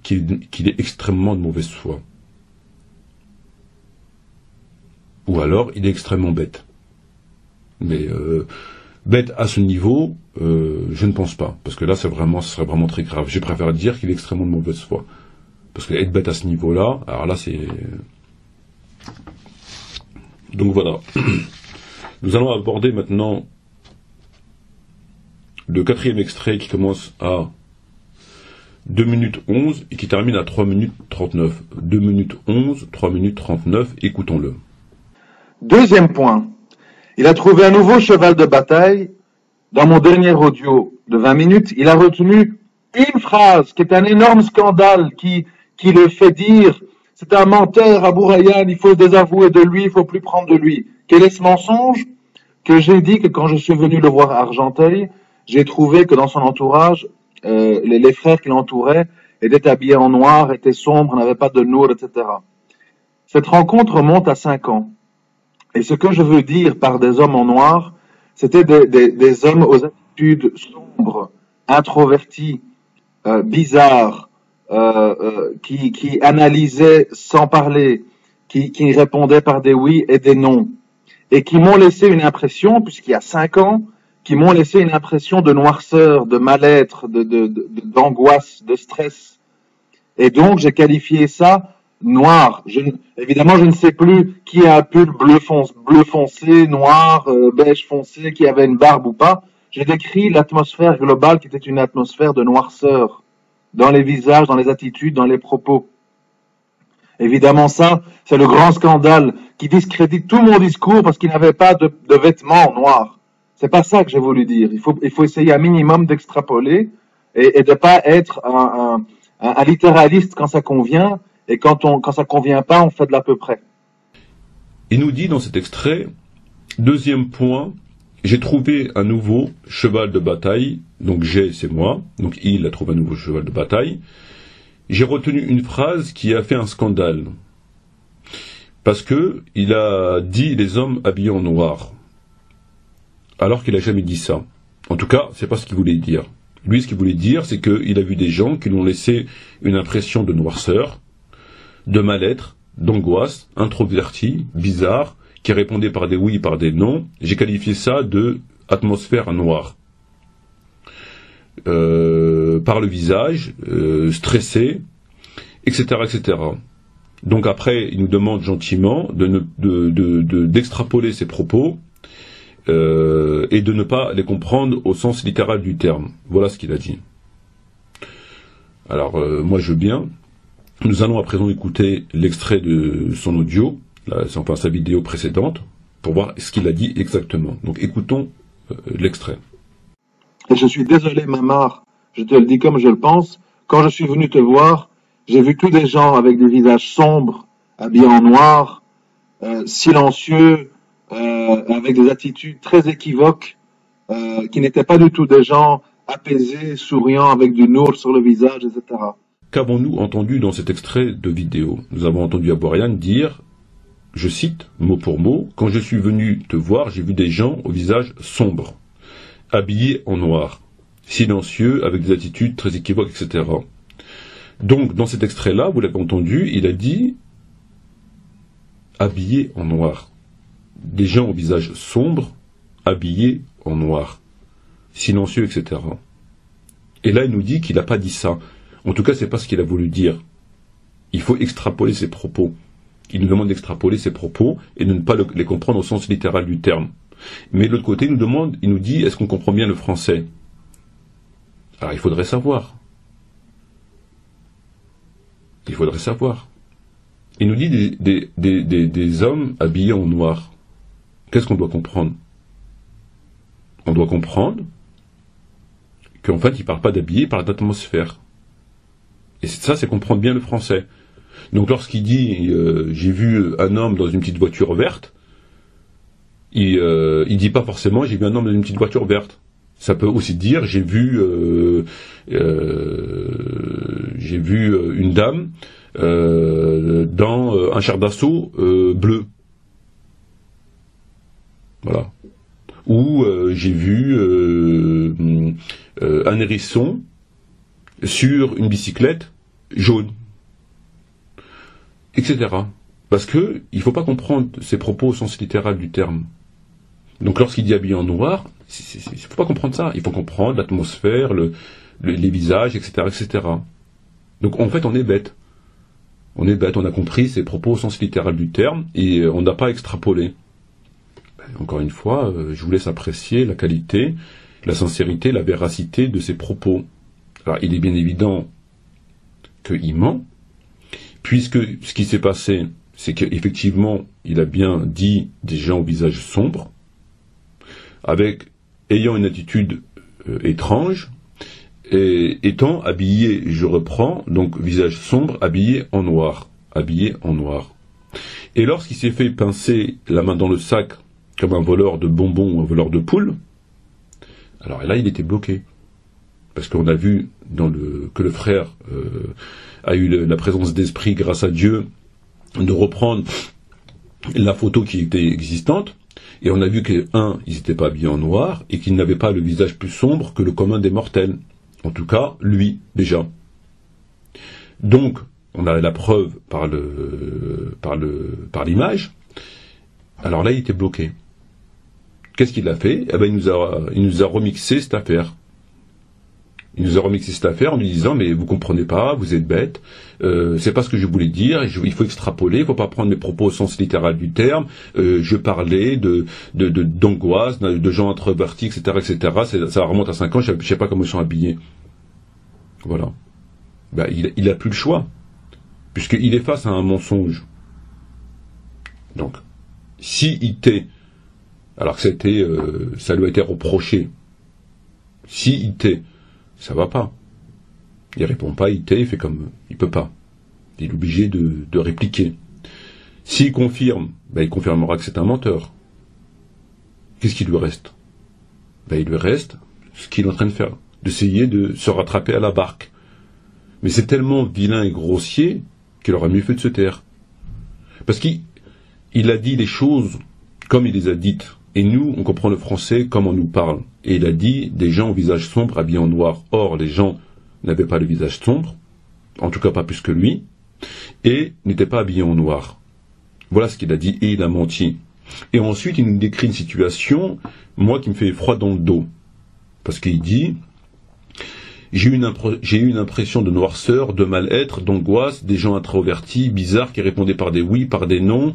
qu'il est extrêmement de mauvaise foi. Ou alors, il est extrêmement bête. Mais bête à ce niveau, je ne pense pas. Parce que là, ce serait vraiment très grave. Je préfère dire qu'il est extrêmement de mauvaise foi. Parce que être bête à ce niveau-là, alors là, c'est... Donc voilà. Nous allons aborder maintenant le 4e extrait qui commence à 2 minutes 11 et qui termine à 3 minutes 39. 2 minutes 11, 3 minutes 39, écoutons-le. Deuxième point, il a trouvé un nouveau cheval de bataille. Dans mon dernier audio de 20 minutes, il a retenu une phrase qui est un énorme scandale qui le fait dire c'est un menteur, Abou Rayyan, il faut se désavouer de lui, il faut plus prendre de lui. Quel est ce mensonge? Que j'ai dit que quand je suis venu le voir à Argenteuil, j'ai trouvé que dans son entourage, les frères qui l'entouraient étaient habillés en noir, étaient sombres, n'avaient pas de nour, etc. Cette rencontre remonte à 5 ans. Et ce que je veux dire par des hommes en noir, c'était des hommes aux attitudes sombres, introvertis, bizarres, qui analysaient sans parler, qui répondaient par des oui et des non, et qui m'ont laissé une impression, puisqu'il y a 5 ans, qui m'ont laissé une impression de noirceur, de mal-être, d'angoisse, de stress. Et donc, j'ai qualifié ça noir. Évidemment, je ne sais plus qui a un pull bleu foncé, noir, beige foncé, qui avait une barbe ou pas. J'ai décrit l'atmosphère globale qui était une atmosphère de noirceur, dans les visages, dans les attitudes, dans les propos. Évidemment, ça, c'est le grand scandale qui discrédite tout mon discours parce qu'il n'avait pas de vêtements noirs. C'est pas ça que j'ai voulu dire. Il faut essayer un minimum d'extrapoler et de pas être un littéraliste quand ça convient, et quand ça convient pas, on fait de l'à peu près. Il nous dit dans cet extrait, deuxième point, j'ai trouvé un nouveau cheval de bataille, donc c'est moi, donc il a trouvé un nouveau cheval de bataille. J'ai retenu une phrase qui a fait un scandale, parce que il a dit les hommes habillés en noir, alors qu'il a jamais dit ça. En tout cas, c'est pas ce qu'il voulait dire. Lui, ce qu'il voulait dire, c'est qu'il a vu des gens qui lui ont laissé une impression de noirceur, de mal-être, d'angoisse, introverti, bizarre, qui répondait par des oui, par des non. J'ai qualifié ça de atmosphère noire. Par le visage, stressé, etc., etc. Donc après, il nous demande gentiment d'extrapoler ses propos et de ne pas les comprendre au sens littéral du terme. Voilà ce qu'il a dit. Alors, moi je veux bien. Nous allons à présent écouter l'extrait de son audio, enfin sa vidéo précédente, pour voir ce qu'il a dit exactement. Donc écoutons l'extrait. Et je suis désolé, Mamar, je te le dis comme je le pense, quand je suis venu te voir, j'ai vu tous des gens avec des visages sombres, habillés en noir, silencieux, avec des attitudes très équivoques, qui n'étaient pas du tout des gens apaisés, souriants, avec du nour sur le visage, etc. Qu'avons-nous entendu dans cet extrait de vidéo? Nous avons entendu Abou Rayyan dire, je cite, mot pour mot, quand je suis venu te voir, j'ai vu des gens au visage sombre, habillés en noir, silencieux, avec des attitudes très équivoques, etc. Donc, dans cet extrait-là, vous l'avez entendu, il a dit habillés en noir. Des gens au visage sombre, habillés en noir, silencieux, etc. Et là, il nous dit qu'il n'a pas dit ça. En tout cas, c'est pas ce qu'il a voulu dire. Il faut extrapoler ses propos. Il nous demande d'extrapoler ses propos et de ne pas les comprendre au sens littéral du terme. Mais de l'autre côté, il nous dit, est-ce qu'on comprend bien le français? Alors, il faudrait savoir. Il faudrait savoir. Il nous dit des hommes habillés en noir. Qu'est-ce qu'on doit comprendre? On doit comprendre qu'en fait, il ne parle pas d'habillé, il parle d'atmosphère. Et ça, c'est comprendre bien le français. Donc lorsqu'il dit j'ai vu un homme dans une petite voiture verte, il dit pas forcément j'ai vu un homme dans une petite voiture verte. Ça peut aussi dire j'ai vu une dame dans un char d'assaut bleu. Voilà. Ou j'ai vu un hérisson sur une bicyclette jaune, etc. Parce que il faut pas comprendre ses propos au sens littéral du terme. Donc lorsqu'il dit habillé en noir, il faut pas comprendre ça. Il faut comprendre l'atmosphère, les visages, etc., etc. Donc en fait, on est bête. On est bête. On a compris ses propos au sens littéral du terme et on n'a pas extrapolé. Encore une fois, je vous laisse apprécier la qualité, la sincérité, la véracité de ses propos. Alors, il est bien évident qu'il ment, puisque ce qui s'est passé, c'est qu'effectivement, il a bien dit des gens au visage sombre, ayant une attitude étrange, et étant habillé, je reprends, donc visage sombre, habillé en noir. Et lorsqu'il s'est fait pincer la main dans le sac, comme un voleur de bonbons ou un voleur de poules, alors là, il était bloqué. Parce qu'on a vu que le frère a eu la présence d'esprit, grâce à Dieu, de reprendre la photo qui était existante, et on a vu qu'ils n'étaient pas habillés en noir, et qu'ils n'avaient pas le visage plus sombre que le commun des mortels. En tout cas, lui, déjà. Donc, on a la preuve par l'image. Alors là, il était bloqué. Qu'est-ce qu'il a fait? Eh ben, il nous a remixé cette affaire. Il nous a remixé cette affaire en lui disant mais vous comprenez pas, vous êtes bête, c'est pas ce que je voulais dire, il faut extrapoler, il faut pas prendre mes propos au sens littéral du terme, je parlais d'angoisse, de gens introvertis, etc., etc. Ça remonte à 5 ans, je sais pas comment ils sont habillés. Voilà. Ben, il a plus le choix, puisqu'il est face à un mensonge. Donc, si il tait, alors que ça lui a été reproché, si il tait, ça va pas. Il répond pas, il tait, il fait comme... Il peut pas. Il est obligé de répliquer. S'il confirme, ben il confirmera que c'est un menteur. Qu'est-ce qu'il lui reste? Ben il lui reste ce qu'il est en train de faire. D'essayer de se rattraper à la barque. Mais c'est tellement vilain et grossier qu'il aurait mieux fait de se taire. Parce qu'il a dit les choses comme il les a dites. Et nous, on comprend le français comme on nous parle. Et il a dit des gens au visage sombre habillés en noir. Or, les gens n'avaient pas le visage sombre, en tout cas pas plus que lui, et n'étaient pas habillés en noir. Voilà ce qu'il a dit, et il a menti. Et ensuite, il nous décrit une situation, moi, qui me fait froid dans le dos. Parce qu'il dit... J'ai eu une impression de noirceur, de mal-être, d'angoisse, des gens introvertis, bizarres, qui répondaient par des oui, par des non.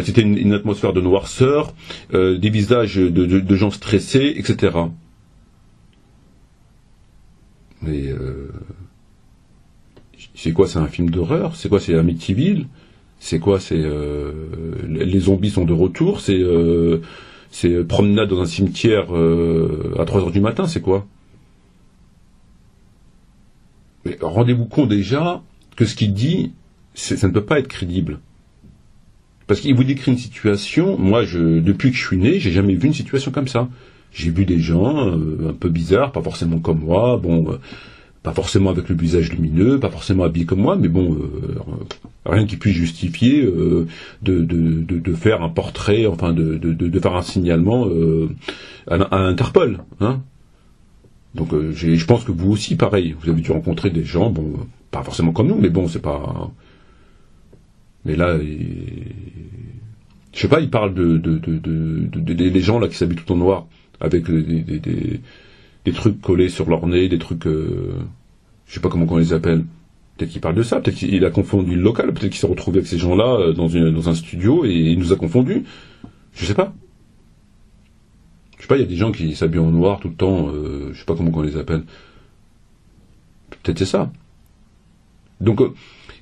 C'était une atmosphère de noirceur, des visages de gens stressés, etc. Mais c'est quoi? C'est un film d'horreur? C'est quoi? C'est Amityville? C'est quoi? C'est les zombies sont de retour? C'est promenade dans un cimetière à 3h du matin? C'est quoi? Mais rendez-vous compte déjà que ce qu'il dit, ça ne peut pas être crédible. Parce qu'il vous décrit une situation, moi, depuis que je suis né, j'ai jamais vu une situation comme ça. J'ai vu des gens un peu bizarres, pas forcément comme moi, pas forcément avec le visage lumineux, pas forcément habillés comme moi, mais rien qui puisse justifier de faire un portrait, enfin de faire un signalement à Interpol, hein. Donc je pense que vous aussi, pareil, vous avez dû rencontrer des gens, pas forcément comme nous, mais c'est pas... Mais là, je sais pas, il parle des gens là qui s'habillent tout en noir, avec des trucs collés sur leur nez, des trucs... je sais pas comment on les appelle. Peut-être qu'il parle de ça, peut-être qu'il a confondu le local, peut-être qu'il s'est retrouvé avec ces gens-là dans un studio et il nous a confondus. Je sais pas. Je sais pas, il y a des gens qui s'habillent en noir tout le temps, je sais pas comment on les appelle. Peut-être c'est ça. Donc,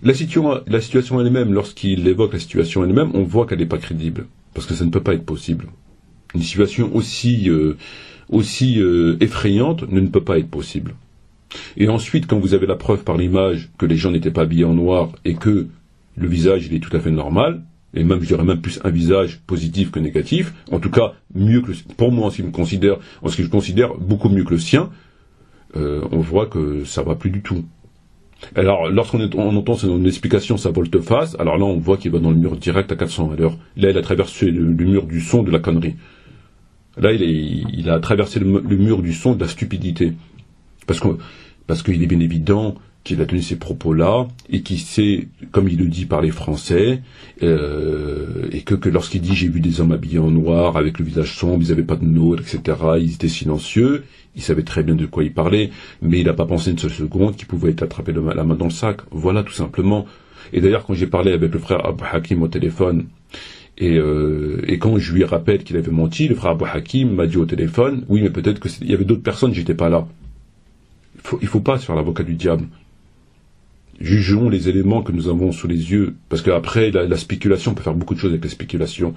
la situation elle-même, lorsqu'il évoque la situation elle-même, on voit qu'elle n'est pas crédible. Parce que ça ne peut pas être possible. Une situation aussi effrayante ne peut pas être possible. Et ensuite, quand vous avez la preuve par l'image que les gens n'étaient pas habillés en noir et que le visage il est tout à fait normal, et même je dirais même plus un visage positif que négatif, en tout cas mieux que pour moi en ce que je considère beaucoup mieux que le sien, on voit que ça va plus du tout. Alors lorsqu'on entend son explication, sa volte-face, alors là on voit qu'il va dans le mur direct à 400 à l'heure. Là il a traversé le mur du son de la connerie. Là il a traversé le mur du son de la stupidité. Parce qu'il est bien évident qu'il a tenu ces propos-là, et qu'il sait, comme il le dit, parler français, et que lorsqu'il dit « j'ai vu des hommes habillés en noir, avec le visage sombre, ils n'avaient pas de nôtre, etc., ils étaient silencieux », il savait très bien de quoi il parlait, mais il n'a pas pensé une seule seconde qu'il pouvait être attrapé la main dans le sac. Voilà, tout simplement. Et d'ailleurs, quand j'ai parlé avec le frère Abou Hakim au téléphone, et quand je lui rappelle qu'il avait menti, le frère Abou Hakim m'a dit au téléphone « oui, mais peut-être qu'il y avait d'autres personnes, j'étais pas là ». Il faut pas se faire l'avocat du diable. Jugeons les éléments que nous avons sous les yeux, parce qu'après, la spéculation, on peut faire beaucoup de choses avec la spéculation.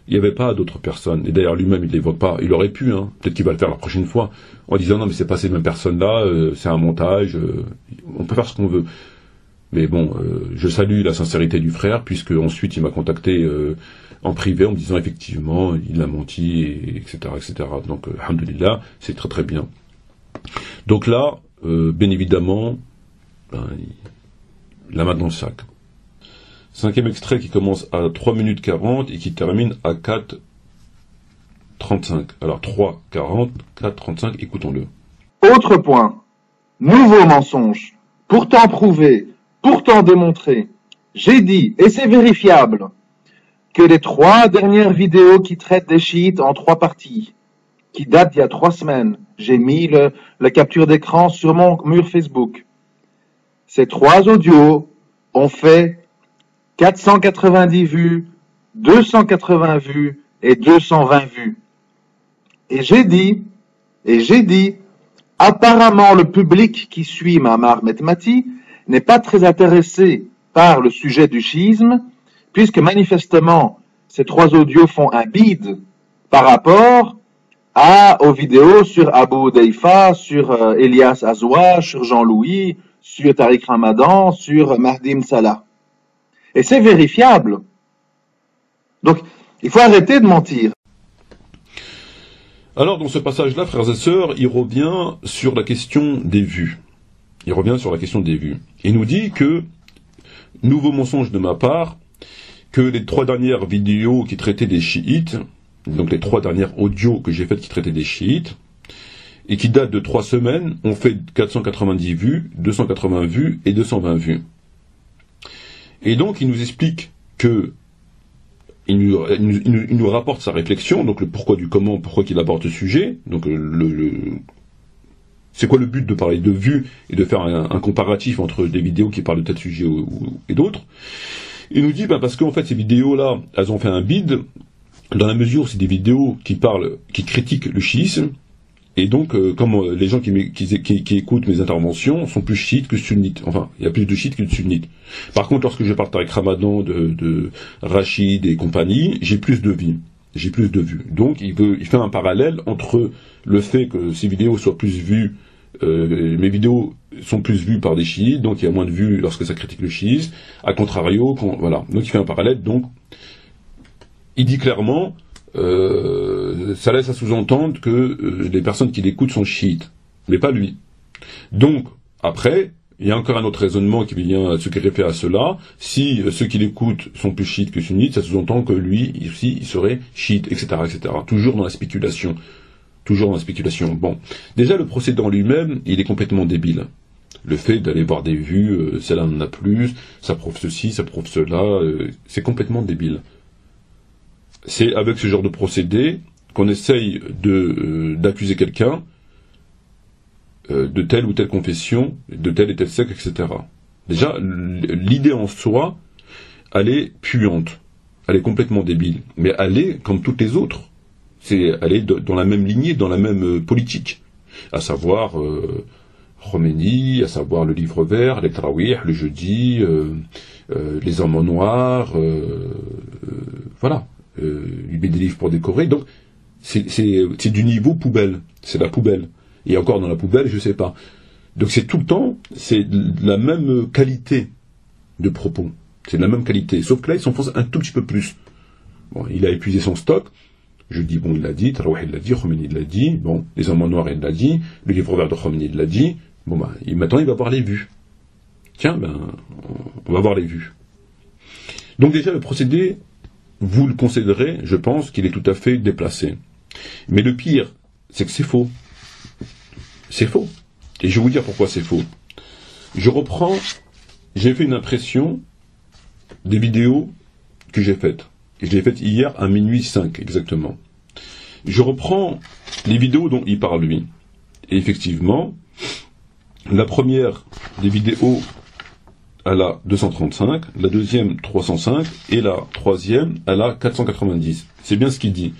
Il n'y avait pas d'autres personnes, et d'ailleurs lui-même il ne l'évoque pas, il aurait pu, peut-être qu'il va le faire la prochaine fois, en disant non mais c'est pas ces mêmes personnes-là, c'est un montage, on peut faire ce qu'on veut. Mais bon, je salue la sincérité du frère, puisque ensuite il m'a contacté en privé en me disant effectivement, il a menti, etc., etc. Donc, alhamdoulilah, c'est très très bien. Donc là, bien évidemment, la main dans le sac. 5e extrait qui commence à 3 minutes 40 et qui termine à 4:35. Alors 3:40, 4:35, écoutons-le. Autre point. Nouveau mensonge. Pourtant prouvé, pourtant démontré. J'ai dit, et c'est vérifiable, que les 3 dernières vidéos qui traitent des chiites en 3 parties, qui datent d'il y a 3 semaines, j'ai mis la capture d'écran sur mon mur Facebook. Ces 3 audios ont fait 490 vues, 280 vues et 220 vues. Et j'ai dit, apparemment le public qui suit Maamar Metmati n'est pas très intéressé par le sujet du chiisme, puisque manifestement ces 3 audios font un bide par rapport aux vidéos sur Abu Deifa, sur Elias Azoua, sur Jean-Louis, sur Tariq Ramadan, sur Mahdi Salah. Et c'est vérifiable. Donc, il faut arrêter de mentir. Alors, dans ce passage-là, frères et sœurs, il revient sur la question des vues. Il nous dit que, nouveau mensonge de ma part, que les 3 dernières vidéos qui traitaient des chiites, donc les 3 dernières audios que j'ai faites qui traitaient des chiites, et qui datent de 3 semaines, ont fait 490 vues, 280 vues et 220 vues. Et donc, il nous explique que, il nous rapporte sa réflexion, donc le pourquoi du comment, pourquoi qu'il aborde ce sujet, donc c'est quoi le but de parler de vues et de faire un comparatif entre des vidéos qui parlent de tel sujet et d'autres. Il nous dit, parce qu'en fait, ces vidéos-là, elles ont fait un bide, dans la mesure où c'est des vidéos qui critiquent le chiisme, et donc, comme les gens qui écoutent mes interventions sont plus chiites que sunnites. Enfin, il y a plus de chiites que de sunnites. Par contre, lorsque je parle avec Ramadan, de Rachid et compagnie, j'ai plus de vues. Donc, il fait un parallèle entre le fait que ces vidéos soient plus vues, mes vidéos sont plus vues par des chiites, donc il y a moins de vues lorsque ça critique le chiisme. A contrario, voilà. Donc, il fait un parallèle. Donc, il dit clairement, ça laisse à sous-entendre que les personnes qui l'écoutent sont chiites, mais pas lui. Donc, après, il y a encore un autre raisonnement qui vient se greffer à cela. Si ceux qui l'écoutent sont plus chiites que sunnites, ça sous-entend que lui, ici, il serait chiite, etc., etc. Toujours dans la spéculation. Bon. Déjà, le procédé en lui-même, il est complètement débile. Le fait d'aller voir des vues, celle-là en a plus, ça prouve ceci, ça prouve cela, c'est complètement débile. C'est avec ce genre de procédé qu'on essaye d'accuser quelqu'un de telle ou telle confession, de tel et tel secte, etc. Déjà, l'idée en soi, elle est puante, elle est complètement débile, mais elle est comme toutes les autres. Elle est dans la même lignée, dans la même politique, à savoir Khomeini, à savoir le livre vert, les Tarawih, le jeudi, les hommes en noir, voilà. Il met des livres pour décorer, donc c'est du niveau poubelle, c'est la poubelle, et encore dans la poubelle, je sais pas. Donc c'est tout le temps, c'est la même qualité de propos, C'est de la même qualité. Sauf que là, il s'enfonce un tout petit peu plus. Bon, il a épuisé son stock. Je dis, bon, il l'a dit, Tarawih, il l'a dit, Khomeini, il l'a dit, bon, les hommes en noir, il l'a dit, le livre vert de Khomeini, il l'a dit. Bon, ben, maintenant, il va voir les vues. Tiens, ben, on va voir les vues. Donc déjà, le procédé, vous le considérez, je pense qu'il est tout à fait déplacé. Mais le pire, c'est que c'est faux. C'est faux. Et je vais vous dire pourquoi c'est faux. J'ai fait une impression des vidéos que j'ai faites. Et je l'ai faite hier à minuit 5, exactement. Je reprends les vidéos dont il parle, lui. Et effectivement, la première des vidéos, elle a 235, la deuxième 305, et la troisième, elle a 490. C'est bien ce qu'il dit.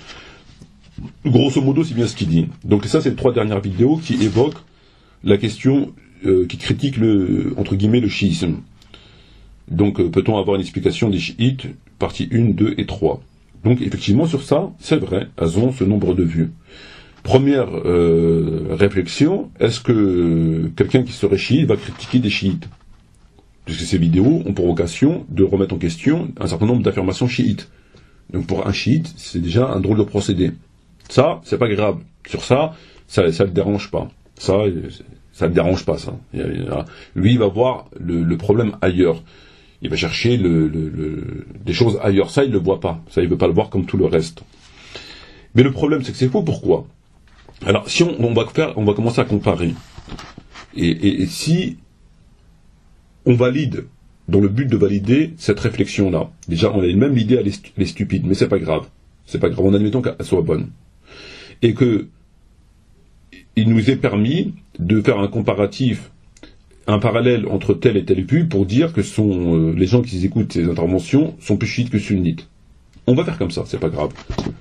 Grosso modo, c'est bien ce qu'il dit. Donc ça, c'est les 3 dernières vidéos qui évoquent la question, qui critique entre guillemets, le chiisme. Donc, peut-on avoir une explication des chiites, partie 1, 2 et 3. Donc, effectivement, sur ça, c'est vrai, elles ont ce nombre de vues. Première réflexion, est-ce que quelqu'un qui serait chiite va critiquer des chiites? Puisque ces vidéos ont pour vocation de remettre en question un certain nombre d'affirmations chiites. Donc, pour un chiite, c'est déjà un drôle de procédé. Ça, c'est pas grave. Sur ça le dérange pas. Ça le dérange pas, ça. Lui, il va voir le problème ailleurs. Il va chercher des choses ailleurs. Ça, il le voit pas. Ça, il veut pas le voir comme tout le reste. Mais le problème, c'est que c'est faux. Pourquoi? Alors, si on va commencer à comparer. Et si on valide, dans le but de valider cette réflexion-là, déjà, on a une même idée, elle est stupide, mais c'est pas grave. C'est pas grave. En admettant qu'elle soit bonne. Et que il nous est permis de faire un comparatif, un parallèle entre telle et telle vue pour dire que les gens qui écoutent ces interventions sont plus chiites que sunnites. On va faire comme ça, c'est pas grave.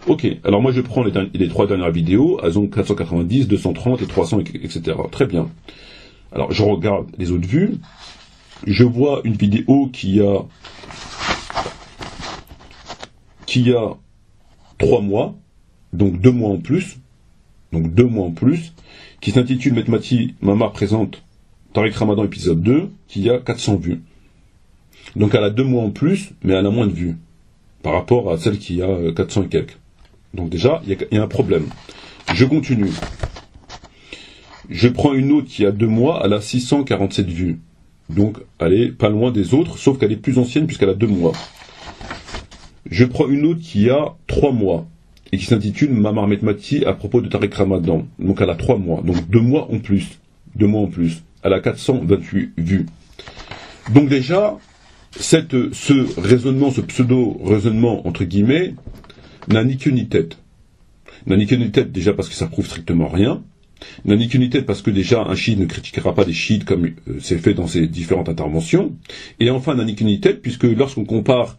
Ok, alors moi je prends les 3 dernières vidéos, elles ont 490, 230 et 300, etc. Très bien. Alors je regarde les autres vues, je vois une vidéo qui a 3 mois, donc 2 mois en plus, qui s'intitule Metmati Mamar présente Tariq Ramadan épisode 2, qui a 400 vues. Donc elle a 2 mois en plus, mais elle a moins de vues, par rapport à celle qui a 400 et quelques. Donc déjà, il y a un problème. Je continue. Je prends une autre qui a 2 mois, elle a 647 vues. Donc elle est pas loin des autres, sauf qu'elle est plus ancienne puisqu'elle a 2 mois. Je prends une autre qui a 3 mois, et qui s'intitule Mamar Metmati à propos de Tariq Ramadan. Donc elle a 3 mois, donc 2 mois en plus. 2 mois en plus. Elle a 428 vues. Donc déjà, ce raisonnement, ce pseudo-raisonnement, entre guillemets, n'a ni queue ni tête. N'a ni queue ni tête déjà parce que ça prouve strictement rien. N'a ni queue ni tête parce que déjà un chiite ne critiquera pas des chiites comme c'est fait dans ses différentes interventions. Et enfin, n'a ni queue ni tête puisque lorsqu'on compare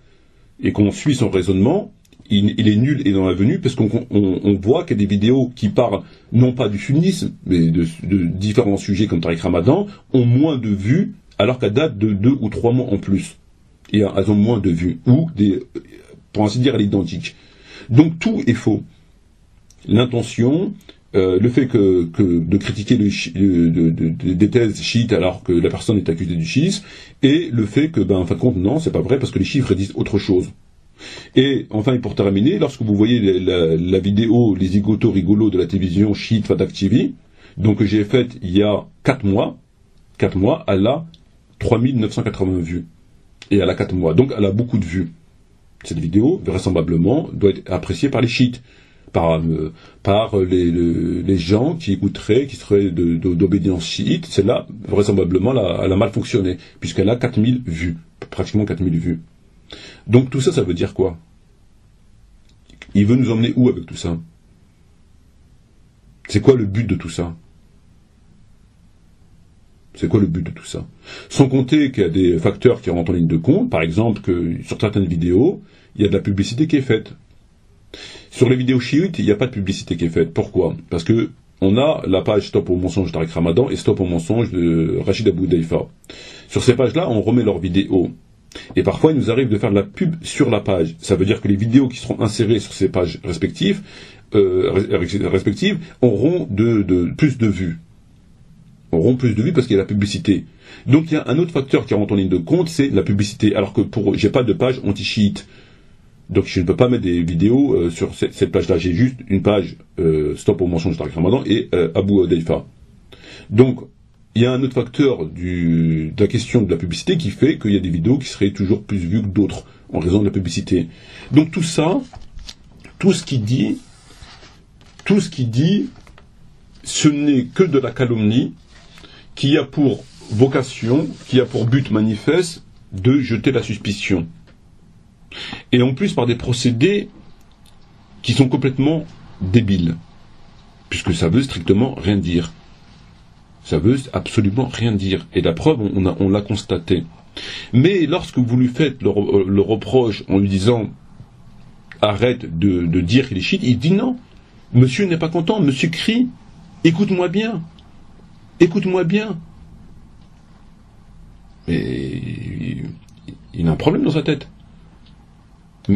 et qu'on suit son raisonnement, il est nul et dans la venue parce qu'on voit qu'il y a des vidéos qui parlent non pas du sunnisme, mais de différents sujets comme Tariq Ramadan, ont moins de vues alors qu'elles datent de 2 ou 3 mois en plus. Et elles ont moins de vues, ou pour ainsi dire, à l'identique. Donc tout est faux. L'intention, le fait de critiquer des thèses chiites alors que la personne est accusée du chiisme, et le fait que, en fin de compte, non, c'est pas vrai parce que les chiffres disent autre chose. Et enfin, pour terminer, lorsque vous voyez la vidéo Les zigotos rigolos de la télévision chiite Fadak TV, donc que j'ai faite il y a 4 mois, elle a 3980 vues. Et elle a 4 mois, donc elle a beaucoup de vues. Cette vidéo, vraisemblablement, doit être appréciée par les chiites, par les gens qui écouteraient, qui seraient d'obédience chiite. Celle-là, vraisemblablement, elle a mal fonctionné, puisqu'elle a 4000 vues, pratiquement 4000 vues. Donc tout ça, ça veut dire quoi? Il veut nous emmener où avec tout ça? C'est quoi le but de tout ça? C'est quoi le but de tout ça? Sans compter qu'il y a des facteurs qui rentrent en ligne de compte, par exemple que sur certaines vidéos, il y a de la publicité qui est faite. Sur les vidéos chiites, il n'y a pas de publicité qui est faite. Pourquoi? Parce que on a la page Stop au mensonge d'Tariq Ramadan et Stop au mensonge de Rachid Abou Daifa. Sur ces pages-là, on remet leurs vidéos. Et parfois, il nous arrive de faire de la pub sur la page. Ça veut dire que les vidéos qui seront insérées sur ces pages respectives auront plus de vues. auront plus de vues parce qu'il y a la publicité. Donc il y a un autre facteur qui rentre en ligne de compte, c'est la publicité. Alors que j'ai pas de page anti-chiite. Donc je ne peux pas mettre des vidéos sur cette page-là. J'ai juste une page Stop au mensonge Tariq Ramadan et Abu Hudayfa. Donc il y a un autre facteur de la question de la publicité qui fait qu'il y a des vidéos qui seraient toujours plus vues que d'autres en raison de la publicité. Donc tout ça, tout ce qu'il dit, ce n'est que de la calomnie qui a pour vocation, qui a pour but manifeste de jeter la suspicion. Et en plus par des procédés qui sont complètement débiles, puisque ça veut strictement rien dire. Ça veut absolument rien dire. Et la preuve, on l'a constaté. Mais lorsque vous lui faites le reproche en lui disant « arrête de dire qu'il est chiite », il dit « non, monsieur n'est pas content, monsieur crie, écoute-moi bien, écoute-moi bien ». Mais il a un problème dans sa tête.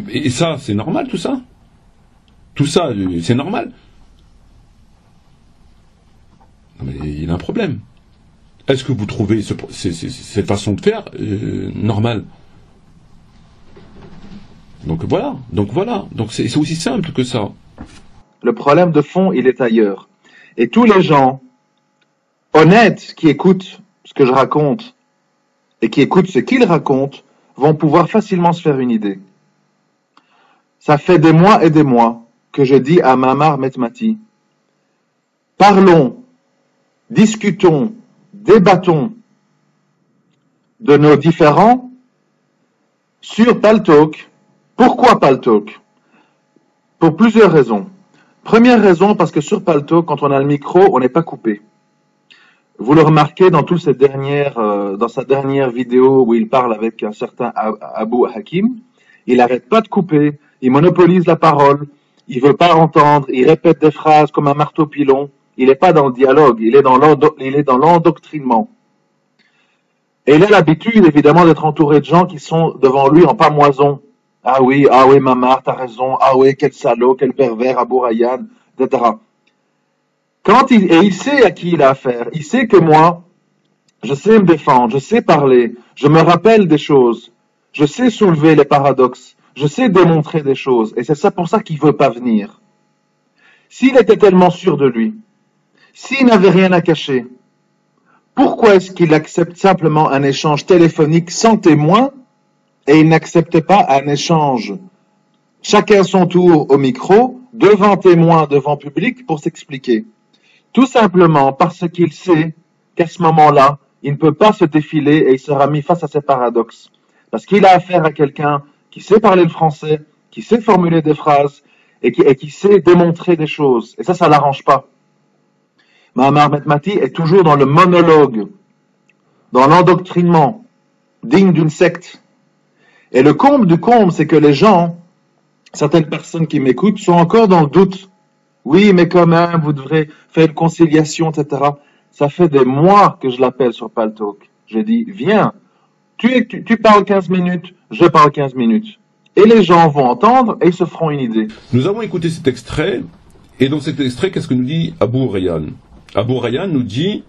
Et ça, c'est normal tout ça. Tout ça, c'est normal. Mais il a un problème. Est-ce que vous trouvez cette façon de faire normale? Donc voilà. Donc c'est aussi simple que ça. Le problème de fond, il est ailleurs. Et tous les gens honnêtes qui écoutent ce que je raconte et qui écoutent ce qu'il raconte vont pouvoir facilement se faire une idée. Ça fait des mois et des mois que je dis à Mamar Metmati, parlons, discutons, débattons de nos différends sur Paltalk. Pourquoi Paltalk? Pour plusieurs raisons. Première raison, parce que sur Paltalk, quand on a le micro, on n'est pas coupé. Vous le remarquez dans sa dernière vidéo où il parle avec un certain Abu Hakim, il n'arrête pas de couper, il monopolise la parole, il veut pas entendre, il répète des phrases comme un marteau pilon, il n'est pas dans le dialogue, il est dans l'endoctrinement. Et il a l'habitude, évidemment, d'être entouré de gens qui sont devant lui en pamoison. Ah oui, Mamar, t'as raison, ah oui, quel salaud, quel pervers, Abou Rayyan, etc. Et il sait à qui il a affaire, il sait que moi, je sais me défendre, je sais parler, je me rappelle des choses, je sais soulever les paradoxes, je sais démontrer des choses, et c'est ça pour ça qu'il veut pas venir. S'il était tellement sûr de lui, s'il n'avait rien à cacher, pourquoi est-ce qu'il accepte simplement un échange téléphonique sans témoin et il n'accepte pas un échange chacun son tour au micro, devant témoin, devant public pour s'expliquer? Tout simplement parce qu'il sait qu'à ce moment-là, il ne peut pas se défiler et il sera mis face à ces paradoxes. Parce qu'il a affaire à quelqu'un qui sait parler le français, qui sait formuler des phrases et qui sait démontrer des choses. Et ça l'arrange pas. Mamar Metmati est toujours dans le monologue, dans l'endoctrinement, digne d'une secte. Et le comble du comble, c'est que les gens, certaines personnes qui m'écoutent, sont encore dans le doute. Oui, mais quand même, vous devrez faire une conciliation, etc. Ça fait des mois que je l'appelle sur Paltalk. Je dis, viens, tu parles 15 minutes, je parle 15 minutes. Et les gens vont entendre et ils se feront une idée. Nous avons écouté cet extrait, et dans cet extrait, qu'est-ce que nous dit Abu Rayyan? Abu Rayyan nous dit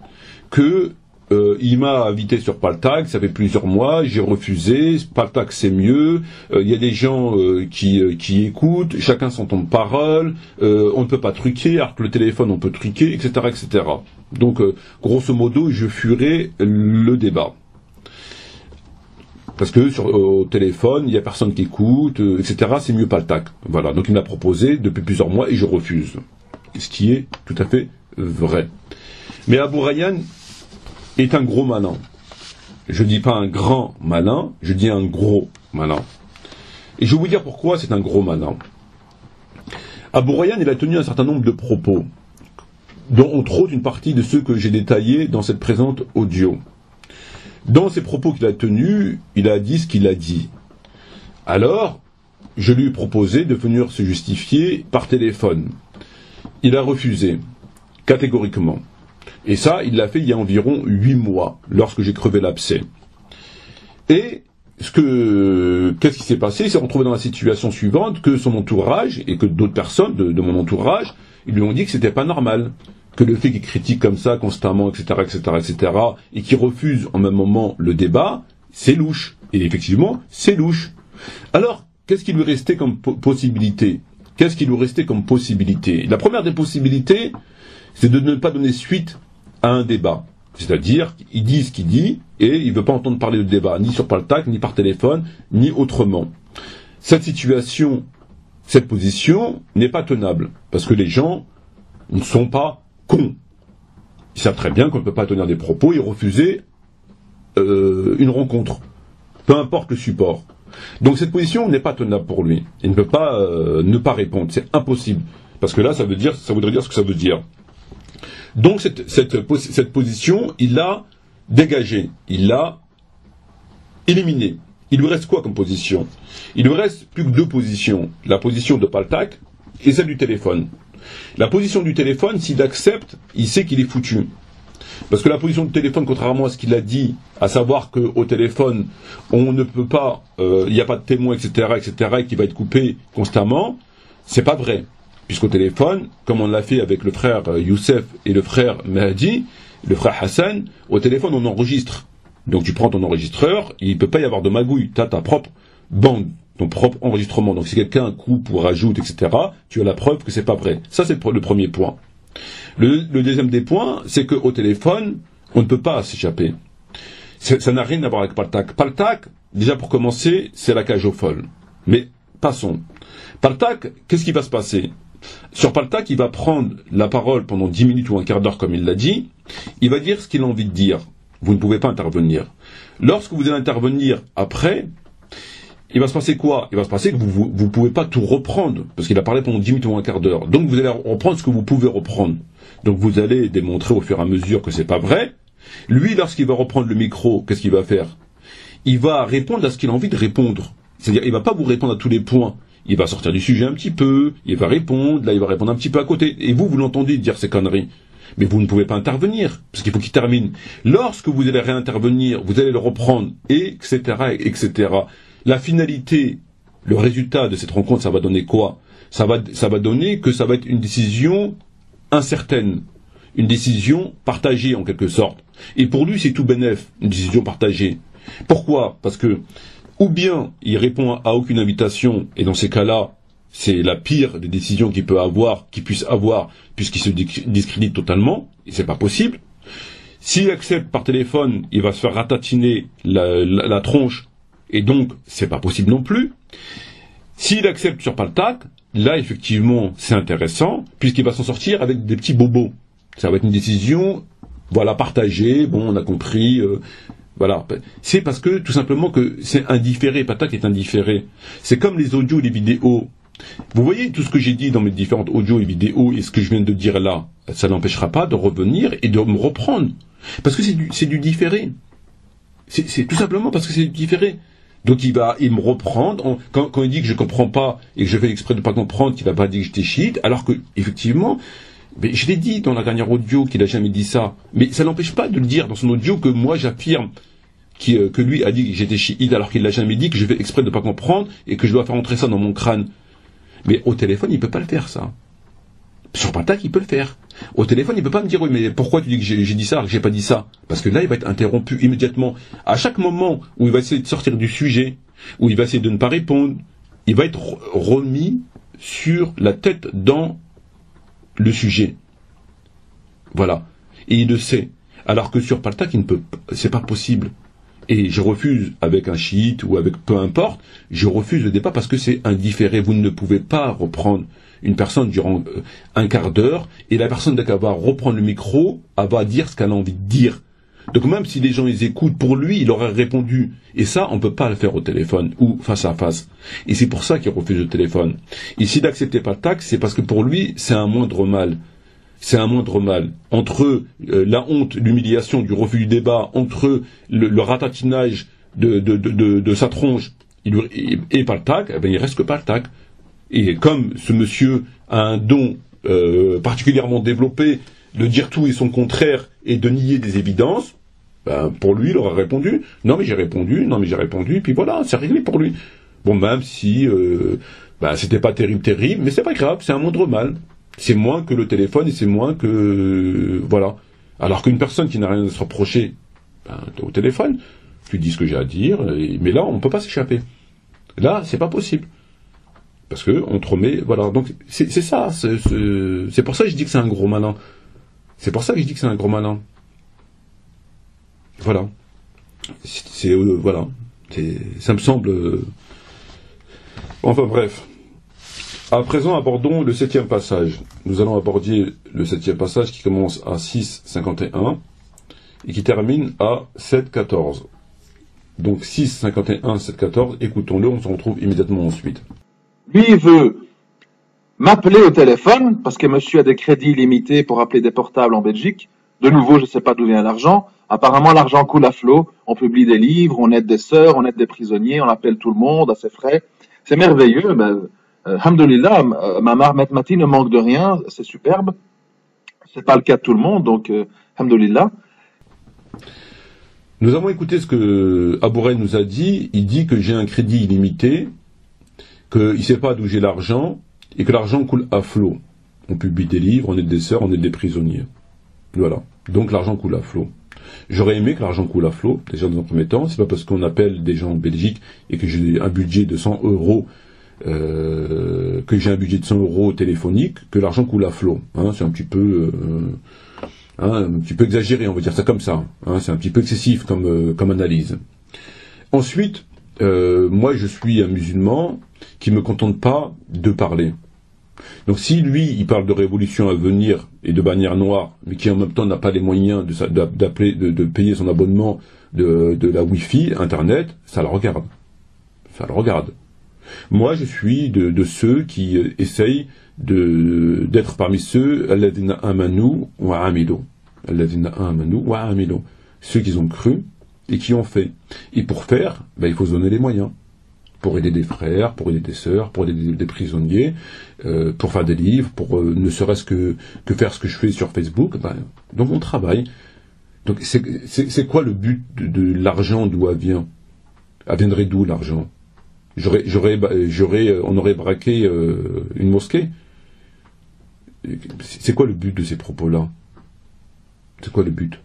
que il m'a invité sur Paltalk, ça fait plusieurs mois, j'ai refusé, Paltalk c'est mieux, il y a des gens qui écoutent, chacun son temps de parole, on ne peut pas truquer, alors que le téléphone on peut truquer, etc. etc. Donc, grosso modo, je fuirai le débat. Parce que au téléphone, il n'y a personne qui écoute, etc. C'est mieux Paltalk. Voilà, donc il m'a proposé depuis plusieurs mois et je refuse. Ce qui est tout à fait vrai. Mais Abu Rayyan est un gros malin. Je dis pas un grand malin, je dis un gros malin. Et je vais vous dire pourquoi c'est un gros malin. Abu Rayyan, il a tenu un certain nombre de propos, dont entre autres une partie de ceux que j'ai détaillés dans cette présente audio. Dans ces propos qu'il a tenus, il a dit ce qu'il a dit. Alors, je lui ai proposé de venir se justifier par téléphone. Il a refusé, catégoriquement. Et ça, il l'a fait il y a environ 8 mois, lorsque j'ai crevé l'abcès. Et qu'est-ce qui s'est passé? Il s'est retrouvé dans la situation suivante, que son entourage, et que d'autres personnes de mon entourage, ils lui ont dit que c'était pas normal, que le fait qu'il critique comme ça constamment, etc., etc., etc., et qu'il refuse en même moment le débat, c'est louche. Et effectivement, c'est louche. Alors, qu'est-ce qui lui restait comme possibilité? Qu'est-ce qui lui restait comme possibilité? La première des possibilités, c'est de ne pas donner suite à un débat. C'est-à-dire, il dit ce qu'il dit, et il ne veut pas entendre parler de débat, ni sur Paltalk, ni par téléphone, ni autrement. Cette situation, cette position n'est pas tenable, parce que les gens ne sont pas cons. Ils savent très bien qu'on ne peut pas tenir des propos et refuser une rencontre, peu importe le support. Donc cette position n'est pas tenable pour lui. Il ne peut pas ne pas répondre, c'est impossible. Parce que là, ça voudrait dire ce que ça veut dire. Donc cette position, il l'a dégagée, il l'a éliminée. Il lui reste quoi comme position? Il lui reste plus que deux positions. La position de Paltalk et celle du téléphone. La position du téléphone, s'il accepte, il sait qu'il est foutu. Parce que la position du téléphone, contrairement à ce qu'il a dit, à savoir qu'au téléphone, on ne peut pas, il n'y a pas de témoin, etc., et qu'il va être coupé constamment, c'est pas vrai. Puisqu'au téléphone, comme on l'a fait avec le frère Youssef et le frère Mahdi, le frère Hassan, au téléphone on enregistre. Donc tu prends ton enregistreur, il ne peut pas y avoir de magouille, tu as ta propre bande, ton propre enregistrement. Donc si quelqu'un coupe ou rajoute, etc., tu as la preuve que c'est pas vrai. Ça c'est le premier point. Le deuxième des points, c'est qu'au téléphone, on ne peut pas s'échapper. Ça n'a rien à voir avec Paltalk. Paltalk, déjà pour commencer, c'est la cage aux folles. Mais passons. Paltalk, qu'est-ce qui va se passer? Sur Paltalk, il va prendre la parole pendant 10 minutes ou un quart d'heure, comme il l'a dit. Il va dire ce qu'il a envie de dire. Vous ne pouvez pas intervenir. Lorsque vous allez intervenir après, il va se passer quoi? Il va se passer que vous ne pouvez pas tout reprendre, parce qu'il a parlé pendant 10 minutes ou un quart d'heure. Donc vous allez reprendre ce que vous pouvez reprendre. Donc vous allez démontrer au fur et à mesure que c'est pas vrai. Lui, lorsqu'il va reprendre le micro, qu'est-ce qu'il va faire? Il va répondre à ce qu'il a envie de répondre. C'est-à-dire, il va pas vous répondre à tous les points. Il va sortir du sujet un petit peu, il va répondre, là il va répondre un petit peu à côté. Et vous l'entendez dire ces conneries. Mais vous ne pouvez pas intervenir, parce qu'il faut qu'il termine. Lorsque vous allez réintervenir, vous allez le reprendre, etc., etc. La finalité, le résultat de cette rencontre, ça va donner quoi? Ça va donner que ça va être une décision incertaine, une décision partagée en quelque sorte. Et pour lui, c'est tout bénef, une décision partagée. Pourquoi? Parce que, ou bien il répond à aucune invitation, et dans ces cas-là, c'est la pire des décisions qu'il puisse avoir, puisqu'il se discrédite totalement, et c'est pas possible. S'il accepte par téléphone, il va se faire ratatiner la tronche, et donc c'est pas possible non plus. S'il accepte sur Paltalk, là effectivement c'est intéressant, puisqu'il va s'en sortir avec des petits bobos. Ça va être une décision, voilà, partagée, bon on a compris, voilà. C'est parce que, tout simplement, que c'est indifféré, Paltalk est indifféré. C'est comme les audios et les vidéos. Vous voyez tout ce que j'ai dit dans mes différentes audios et vidéos et ce que je viens de dire là, ça n'empêchera pas de revenir et de me reprendre. Parce que c'est du différé. C'est tout simplement parce que c'est du différé. Donc il me reprendre, quand il dit que je comprends pas et que je fais exprès de pas comprendre, qu'il va pas dire que j'étais chiite, alors que, effectivement, mais je l'ai dit dans la dernière audio qu'il a jamais dit ça. Mais ça n'empêche pas de le dire dans son audio que moi j'affirme que lui a dit que j'étais chiite alors qu'il l'a jamais dit, que je fais exprès de pas comprendre et que je dois faire entrer ça dans mon crâne. Mais au téléphone, il peut pas le faire, ça. Sur Paltalk, il peut le faire. Au téléphone, il peut pas me dire, oui, mais pourquoi tu dis que j'ai dit ça alors que j'ai pas dit ça? Parce que là, il va être interrompu immédiatement. À chaque moment où il va essayer de sortir du sujet, où il va essayer de ne pas répondre, il va être remis sur la tête dans le sujet. Voilà. Et il le sait. Alors que sur Paltalk, c'est pas possible. Et je refuse, avec un chiite ou avec peu importe, je refuse le débat parce que c'est indifféré. Vous ne pouvez pas reprendre une personne durant un quart d'heure et la personne, dès qu'elle va reprendre le micro, elle va dire ce qu'elle a envie de dire. Donc même si les gens les écoutent, pour lui, il aurait répondu. Et ça, on ne peut pas le faire au téléphone ou face à face. Et c'est pour ça qu'il refuse le téléphone. Et s'il n'acceptait pas le taxe, c'est parce que pour lui, c'est un moindre mal. C'est un moindre mal. Entre la honte, l'humiliation du refus du débat, entre le ratatinage de sa tronche et Paltalk, il reste que Paltalk. Et comme ce monsieur a un don particulièrement développé de dire tout et son contraire et de nier des évidences, pour lui, il aurait répondu « Non mais j'ai répondu, et puis voilà, c'est réglé pour lui. » Bon, même si c'était pas terrible, mais c'est pas grave, c'est un moindre mal. C'est moins que le téléphone et c'est moins que... voilà. Alors qu'une personne qui n'a rien à se reprocher, au téléphone, tu dis ce que j'ai à dire, mais là, on ne peut pas s'échapper. Là, c'est pas possible. Parce que on te remet... Voilà. Donc, c'est ça. C'est pour ça que je dis que c'est un gros malin. C'est pour ça que je dis que c'est un gros malin. Voilà. Voilà. Ça me semble... Enfin bref. À présent, abordons le 7e passage. Nous allons aborder le 7e passage qui commence à 6,51 et qui termine à 7,14. Donc 6,51, 7,14, écoutons-le, on se retrouve immédiatement ensuite. Lui, il veut m'appeler au téléphone parce que monsieur a des crédits limités pour appeler des portables en Belgique. De nouveau, je ne sais pas d'où vient l'argent. Apparemment, l'argent coule à flot. On publie des livres, on aide des sœurs, on aide des prisonniers, on appelle tout le monde à ses frais. C'est merveilleux. Alhamdoulilah, ma marmite matine ne manque de rien. C'est superbe. C'est pas le cas de tout le monde, donc alhamdoulilah. Nous avons écouté ce que Abou nous a dit. Il dit que j'ai un crédit illimité, qu'il ne sait pas d'où j'ai l'argent, et que l'argent coule à flot. On publie des livres, on aide des sœurs, on aide des prisonniers. Voilà. Donc l'argent coule à flot. J'aurais aimé que l'argent coule à flot, déjà dans un premier temps. C'est pas parce qu'on appelle des gens en Belgique et que j'ai un budget de 100 euros, téléphonique, que l'argent coule à flot. Hein, c'est un petit peu exagéré, on va dire ça comme ça. Hein, c'est un petit peu excessif comme analyse. Ensuite, moi je suis un musulman qui me contente pas de parler. Donc si lui, il parle de révolution à venir et de bannière noire, mais qui en même temps n'a pas les moyens de payer son abonnement de la Wi-Fi, Internet, ça le regarde. Ça le regarde. Moi, je suis de ceux qui essayent d'être parmi ceux alladhina amanu wa amilu. Alladhina amanu wa amilu. Ceux qui ont cru et qui ont fait. Et pour faire, il faut se donner les moyens. Pour aider des frères, pour aider des sœurs, pour aider des prisonniers, pour faire des livres, pour ne serait-ce que faire ce que je fais sur Facebook. Donc on travaille. Donc c'est quoi le but de l'argent, d'où elle vient? Elle viendrait d'où l'argent? On aurait braqué une mosquée. C'est quoi le but de ces propos-là? C'est quoi le but?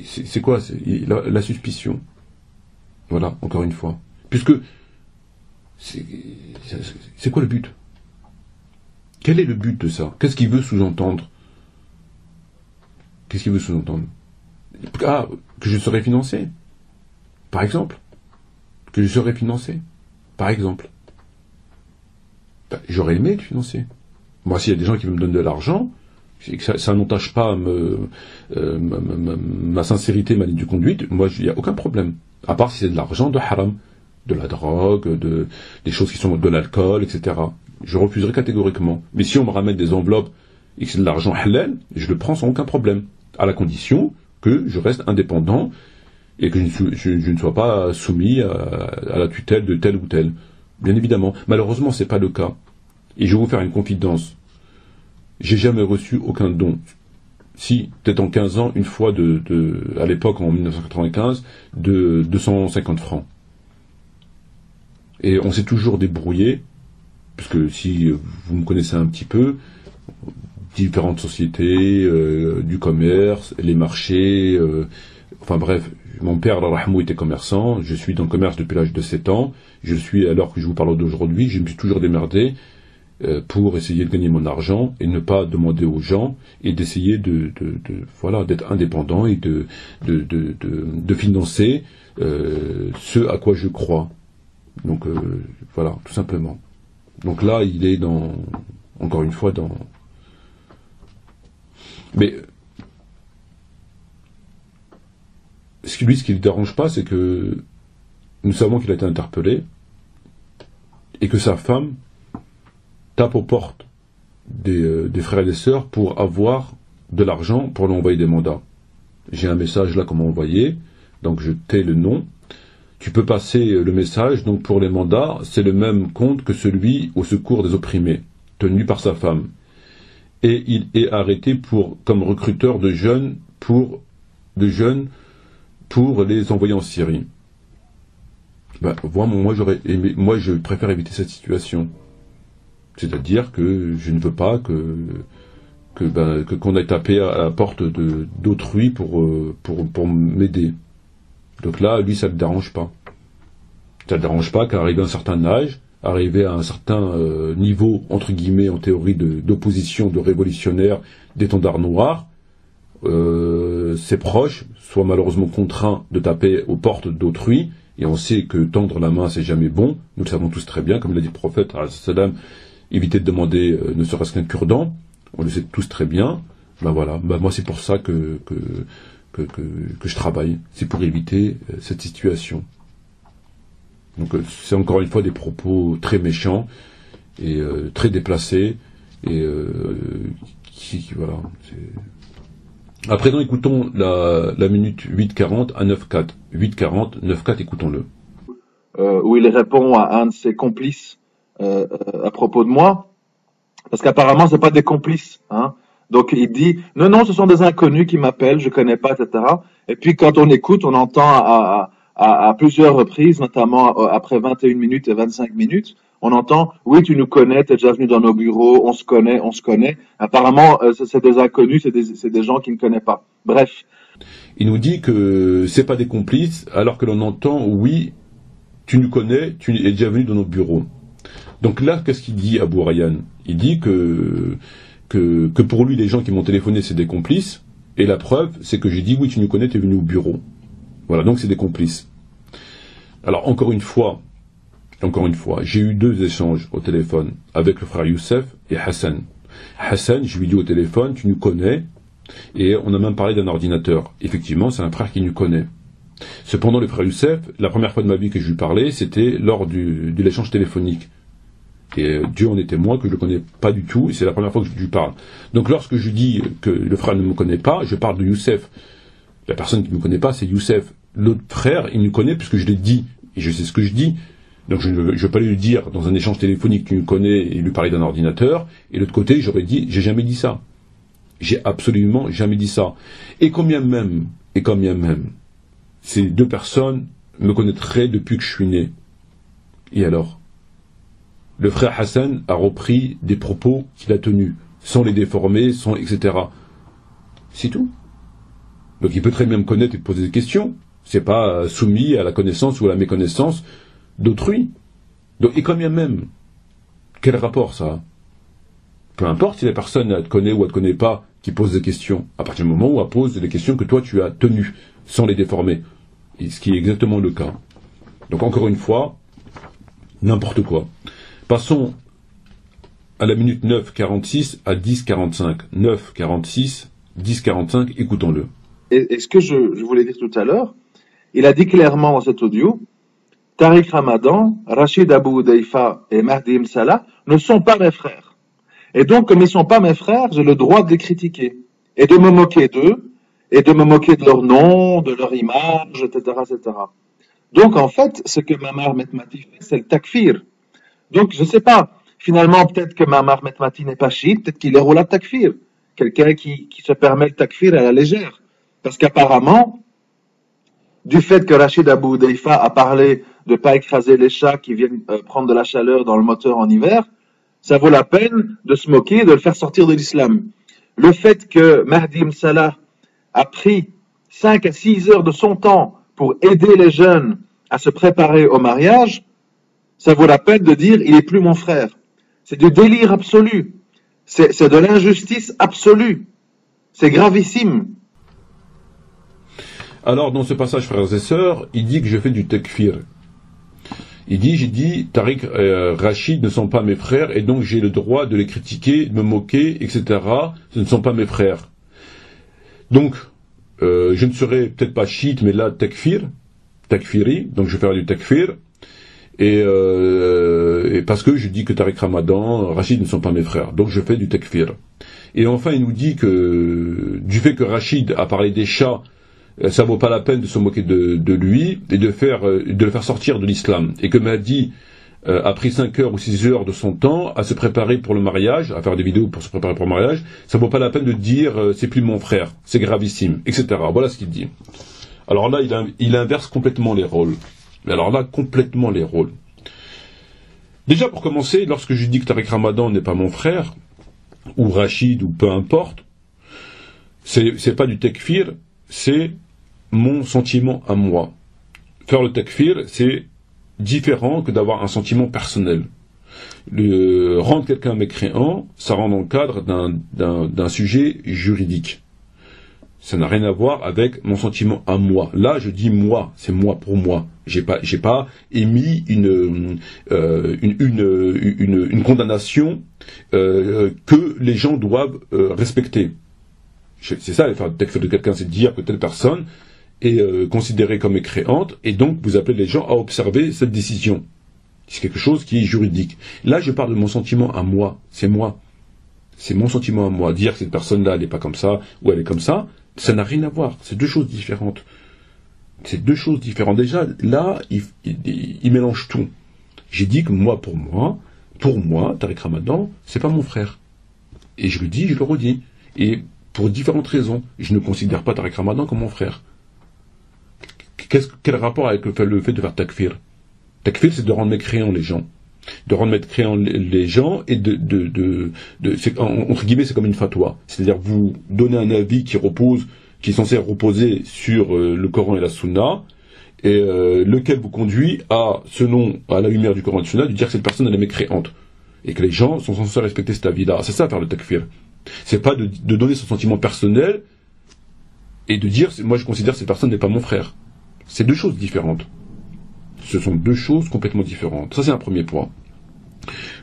C'est quoi la suspicion? Voilà, encore une fois. Puisque, c'est quoi le but? Quel est le but de ça? Qu'est-ce qu'il veut sous-entendre? Qu'est-ce qu'il veut sous-entendre? Ah, que je serais financé, par exemple. Que je serais financé, par exemple. J'aurais aimé être financé. Moi, s'il y a des gens qui me donnent de l'argent, ça n'entache pas ma sincérité, ma ligne de conduite, moi, il n'y a aucun problème. À part si c'est de l'argent de haram, de la drogue, des choses qui sont de l'alcool, etc. Je refuserai catégoriquement. Mais si on me ramène des enveloppes et que c'est de l'argent halal, je le prends sans aucun problème. À la condition que je reste indépendant et que je ne sois pas soumis à la tutelle de tel ou tel. Bien évidemment. Malheureusement, c'est pas le cas. Et je vais vous faire une confidence. J'ai jamais reçu aucun don. Si, peut-être en 15 ans, une fois à l'époque, en 1995, de 250 francs. Et on s'est toujours débrouillé, puisque si vous me connaissez un petit peu, différentes sociétés, du commerce, les marchés, enfin bref, mon père, Rahmou, était commerçant, je suis dans le commerce depuis l'âge de 7 ans, alors que je vous parle d'aujourd'hui, je me suis toujours démerdé pour essayer de gagner mon argent et ne pas demander aux gens et d'essayer d'être indépendant et de financer ce à quoi je crois. Donc voilà, tout simplement. Donc là, il est encore une fois dans... Mais ce qui ne dérange pas, c'est que nous savons qu'il a été interpellé et que sa femme tape aux portes des frères et des sœurs pour avoir de l'argent pour lui envoyer des mandats. J'ai un message là qu'on m'a envoyé, donc je tais le nom. Tu peux passer le message, donc pour les mandats, c'est le même compte que celui au secours des opprimés, tenu par sa femme. Et il est arrêté comme recruteur de jeunes pour les envoyer en Syrie. Moi je préfère éviter cette situation. C'est-à-dire que je ne veux pas qu'on aille taper à la porte d'autrui pour m'aider. Donc là, lui, ça ne le dérange pas. Ça ne le dérange pas qu'arrivé à un certain âge, arrivé à un certain niveau, entre guillemets, en théorie, d'opposition, de révolutionnaire, d'étendard noir, ses proches soient malheureusement contraints de taper aux portes d'autrui, et on sait que tendre la main, c'est jamais bon, nous le savons tous très bien, comme l'a dit le prophète, éviter de demander ne serait-ce qu'un cure-dent, on le sait tous très bien. Ben voilà, moi c'est pour ça que je travaille, c'est pour éviter cette situation. Donc c'est encore une fois des propos très méchants et très déplacés et voilà. À présent, écoutons la minute 8:40 à 9:04. 8:40, 9:04, écoutons-le. Où il répond à un de ses complices à propos de moi, parce qu'apparemment c'est pas des complices, hein. Donc il dit non, ce sont des inconnus qui m'appellent, je connais pas, etc. Et puis quand on écoute, on entend à plusieurs reprises, notamment après 21 minutes et 25 minutes, on entend oui, tu nous connais, t'es déjà venu dans nos bureaux, on se connaît. Apparemment c'est des inconnus, c'est des gens qui ne connaissent pas. Bref. Il nous dit que c'est pas des complices, alors que l'on entend oui, tu nous connais, tu es déjà venu dans nos bureaux. Donc là, qu'est-ce qu'il dit Abou Rayyan? Il dit que pour lui, les gens qui m'ont téléphoné, c'est des complices, et la preuve, c'est que j'ai dit oui, tu nous connais, tu es venu au bureau. Voilà, donc c'est des complices. Alors encore une fois, j'ai eu 2 échanges au téléphone avec le frère Youssef et Hassan. Hassan, je lui dis au téléphone, tu nous connais, et on a même parlé d'un ordinateur. Effectivement, c'est un frère qui nous connaît. Cependant, le frère Youssef, la première fois de ma vie que je lui parlais, c'était lors de l'échange téléphonique. Et Dieu en est témoin que je ne le connais pas du tout, et c'est la première fois que je lui parle. Donc lorsque je dis que le frère ne me connaît pas, je parle de Youssef. La personne qui ne me connaît pas, c'est Youssef. L'autre frère, il nous connaît puisque je l'ai dit, et je sais ce que je dis. Donc je ne vais pas lui dire dans un échange téléphonique tu nous connais et lui parler d'un ordinateur, et de l'autre côté, j'aurais dit, j'ai jamais dit ça. J'ai absolument jamais dit ça. Et combien même, ces 2 personnes me connaîtraient depuis que je suis né. Et alors? Le frère Hassan a repris des propos qu'il a tenus, sans les déformer, etc. C'est tout. Donc il peut très bien me connaître et me poser des questions. C'est pas soumis à la connaissance ou à la méconnaissance d'autrui. Donc, et combien même? Quel rapport ça a? Peu importe si la personne elle te connaît ou elle te connaît pas, qui pose des questions, à partir du moment où elle pose les questions que toi tu as tenues, sans les déformer. Et ce qui est exactement le cas. Donc encore une fois, n'importe quoi. Passons à la minute 9:46 à 10:45. 9:46, 10:45, écoutons-le. Et ce que je voulais dire tout à l'heure, il a dit clairement dans cet audio, Tariq Ramadan, Rachid Abou Hudayfa et Mahdi Msala ne sont pas mes frères. Et donc, comme ils ne sont pas mes frères, j'ai le droit de les critiquer. Et de me moquer d'eux, et de me moquer de leur nom, de leur image, etc., etc. Donc, en fait, ce que Mamar Metmati fait, c'est le takfir. Donc, je ne sais pas. Finalement, peut-être que Mamar Metmati n'est pas chiite, peut-être qu'il est roula takfir. Quelqu'un qui se permet le takfir à la légère. Parce qu'apparemment, du fait que Rachid Abou Hudayfa a parlé de ne pas écraser les chats qui viennent prendre de la chaleur dans le moteur en hiver, ça vaut la peine de se moquer, de le faire sortir de l'islam. Le fait que Mahdi Msalah a pris 5 à 6 heures de son temps pour aider les jeunes à se préparer au mariage, ça vaut la peine de dire il n'est plus mon frère. C'est du délire absolu. C'est de l'injustice absolue. C'est gravissime. Alors, dans ce passage, frères et sœurs, il dit que je fais du takfir. J'ai dit, Tariq Rachid ne sont pas mes frères, et donc j'ai le droit de les critiquer, de me moquer, etc. Ce ne sont pas mes frères. Donc, je ne serai peut-être pas chiite, mais là, takfiri, donc je vais faire du takfir, et parce que je dis que Tariq Ramadan, Rachid ne sont pas mes frères, donc je fais du takfir. Et enfin, il nous dit que, du fait que Rachid a parlé des chats, ça vaut pas la peine de se moquer de lui et de le faire sortir de l'islam. Et que Mahdi a pris 5 heures ou 6 heures de son temps à se préparer pour le mariage, à faire des vidéos pour se préparer pour le mariage, ça vaut pas la peine de dire c'est plus mon frère, c'est gravissime, etc. Voilà ce qu'il dit. Alors là, il inverse complètement les rôles. Mais alors là, complètement les rôles. Déjà, pour commencer, lorsque je dis que Tariq Ramadan n'est pas mon frère, ou Rachid, ou peu importe, c'est pas du takfir, c'est mon sentiment à moi. Faire le takfir, c'est différent que d'avoir un sentiment personnel. Rendre quelqu'un mécréant, ça rentre dans le cadre d'un sujet juridique. Ça n'a rien à voir avec mon sentiment à moi. Là, je dis moi, c'est moi pour moi. J'ai pas émis une condamnation que les gens doivent respecter. C'est ça, faire le takfir de quelqu'un, c'est dire que telle personne est considérée comme mécréante, et donc vous appelez les gens à observer cette décision. C'est quelque chose qui est juridique. Là, je parle de mon sentiment à moi. C'est moi. C'est mon sentiment à moi. Dire que cette personne-là, elle n'est pas comme ça, ou elle est comme ça, ça n'a rien à voir. C'est deux choses différentes. C'est deux choses différentes. Déjà, là, il mélange tout. J'ai dit que pour moi, Tariq Ramadan, c'est pas mon frère. Et je le dis, je le redis. Et pour différentes raisons, je ne considère pas Tariq Ramadan comme mon frère. Quel rapport avec le fait de faire takfir? Takfir, c'est de rendre mécréants les gens. De rendre mécréants les gens et entre guillemets, c'est comme une fatwa. C'est-à-dire, vous donnez un avis qui est censé reposer sur le Coran et la Sunna, et lequel vous conduit à la lumière du Coran et de la Sunna, de dire que cette personne, elle est mécréante. Et que les gens sont censés respecter cet avis-là. C'est ça, faire le takfir. C'est pas de donner son sentiment personnel et de dire, moi je considère que cette personne n'est pas mon frère. C'est deux choses différentes. Ce sont deux choses complètement différentes. Ça, c'est un premier point.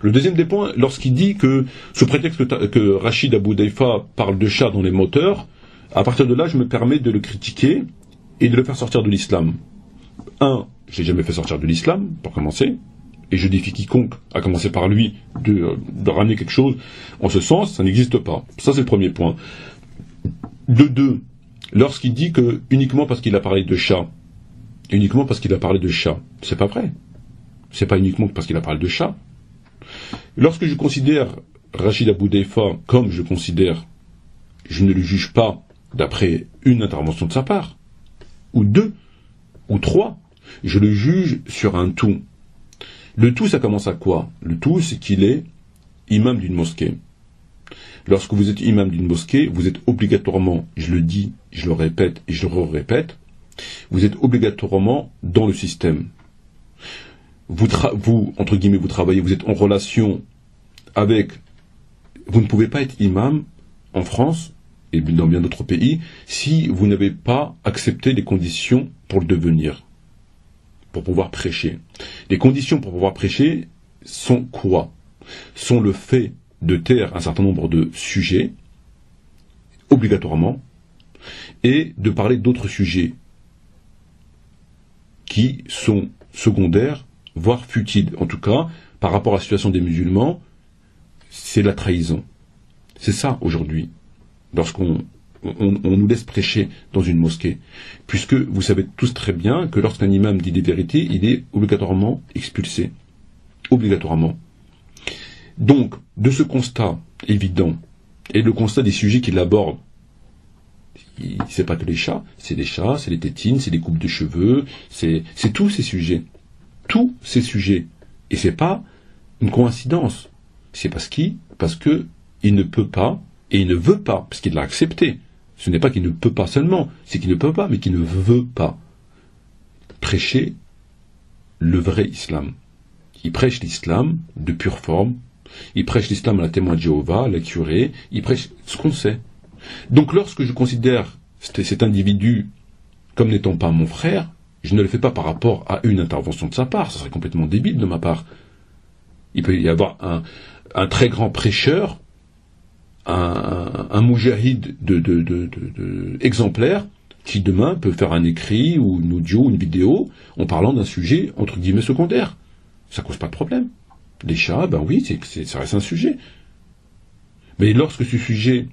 Le deuxième des points, lorsqu'il dit que, sous prétexte que Rachid Abou Daifa parle de chat dans les moteurs, à partir de là, je me permets de le critiquer et de le faire sortir de l'islam. Je l'ai jamais fait sortir de l'islam, pour commencer, et je défie quiconque, à commencer par lui, de ramener quelque chose en ce sens, ça n'existe pas. Ça, c'est le premier point. Lorsqu'il dit que, uniquement parce qu'il a parlé de chat, c'est pas vrai. C'est pas uniquement parce qu'il a parlé de chat. Lorsque je considère Rachid Abou Daifa comme je considère, je ne le juge pas d'après une intervention de sa part, ou deux, ou trois. Je le juge sur un tout. Le tout, ça commence à quoi? Le tout, c'est qu'il est imam d'une mosquée. Lorsque vous êtes imam d'une mosquée, vous êtes obligatoirement, je le dis, je le répète et je le répète, vous êtes obligatoirement dans le système. Vous, entre guillemets, vous travaillez, vous êtes en relation avec... Vous ne pouvez pas être imam en France, et dans bien d'autres pays, si vous n'avez pas accepté les conditions pour le devenir, pour pouvoir prêcher. Les conditions pour pouvoir prêcher sont quoi? Sont le fait de taire un certain nombre de sujets, obligatoirement, et de parler d'autres sujets qui sont secondaires, voire futiles. En tout cas, par rapport à la situation des musulmans, c'est la trahison. C'est ça, aujourd'hui, lorsqu'on nous laisse prêcher dans une mosquée. Puisque vous savez tous très bien que lorsqu'un imam dit des vérités, il est obligatoirement expulsé. Obligatoirement. Donc, de ce constat évident, et le constat des sujets qu'il aborde, c'est pas que les chats, c'est les tétines, c'est les coupes de cheveux, c'est tous ces sujets. Tous ces sujets. Et c'est pas une coïncidence. C'est parce que il ne peut pas, et il ne veut pas, parce qu'il l'a accepté. Ce n'est pas qu'il ne peut pas seulement, c'est qu'il ne peut pas, mais qu'il ne veut pas prêcher le vrai islam. Il prêche l'islam de pure forme, il prêche l'islam à la témoin de Jéhovah, à la curée, il prêche ce qu'on sait. Donc lorsque je considère cet individu comme n'étant pas mon frère, je ne le fais pas par rapport à une intervention de sa part, ça serait complètement débile de ma part. Il peut y avoir un très grand prêcheur, un moujahid exemplaire, qui demain peut faire un écrit, ou une audio, une vidéo, en parlant d'un sujet, entre guillemets, secondaire. Ça cause pas de problème. Les chats, ben oui, ça reste un sujet. Mais lorsque ce sujet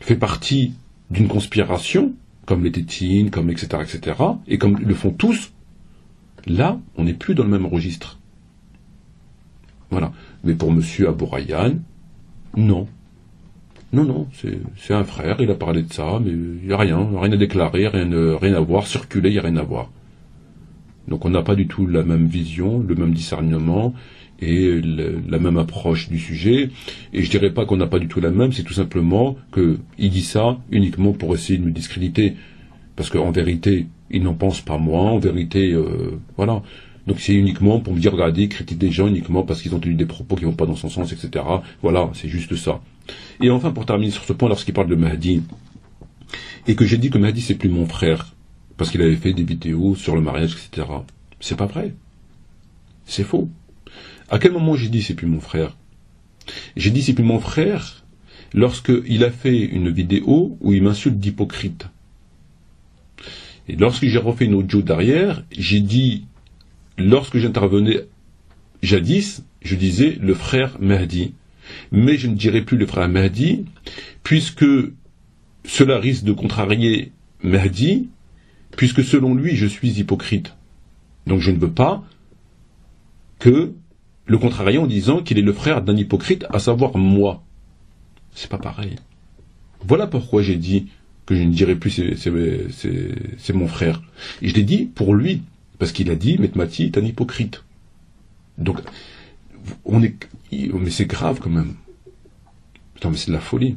fait partie d'une conspiration, comme les tétines, comme etc., et comme le font tous, là, on n'est plus dans le même registre. Voilà. Mais pour monsieur Abou Rayyan, non. Non, c'est un frère, il a parlé de ça, mais il n'y a rien à déclarer, rien à voir, circuler, il n'y a rien à voir. Donc on n'a pas du tout la même vision, le même discernement et la même approche du sujet. Et je dirais pas qu'on n'a pas du tout la même, c'est tout simplement qu'il dit ça uniquement pour essayer de me discréditer. Parce qu'en vérité, il n'en pense pas moins, en vérité, voilà. Donc c'est uniquement pour me dire, regardez, il critique des gens uniquement parce qu'ils ont tenu des propos qui vont pas dans son sens, etc. Voilà, c'est juste ça. Et enfin, pour terminer sur ce point, lorsqu'il parle de Mahdi, et que j'ai dit que Mahdi c'est plus mon frère, parce qu'il avait fait des vidéos sur le mariage, etc. C'est pas vrai. C'est faux. À quel moment j'ai dit c'est plus mon frère? J'ai dit c'est plus mon frère lorsqu'il a fait une vidéo où il m'insulte d'hypocrite. Et lorsque j'ai refait une audio derrière, j'ai dit, lorsque j'intervenais jadis, je disais le frère Mahdi. Mais je ne dirai plus le frère Mahdi, puisque cela risque de contrarier Mahdi, puisque selon lui, je suis hypocrite. Donc je ne veux pas que le contrarier en disant qu'il est le frère d'un hypocrite, à savoir moi. C'est pas pareil. Voilà pourquoi j'ai dit que je ne dirai plus c'est mon frère. Et je l'ai dit pour lui, parce qu'il a dit, Metmati est un hypocrite. Donc, mais c'est grave quand même. Putain, mais c'est de la folie.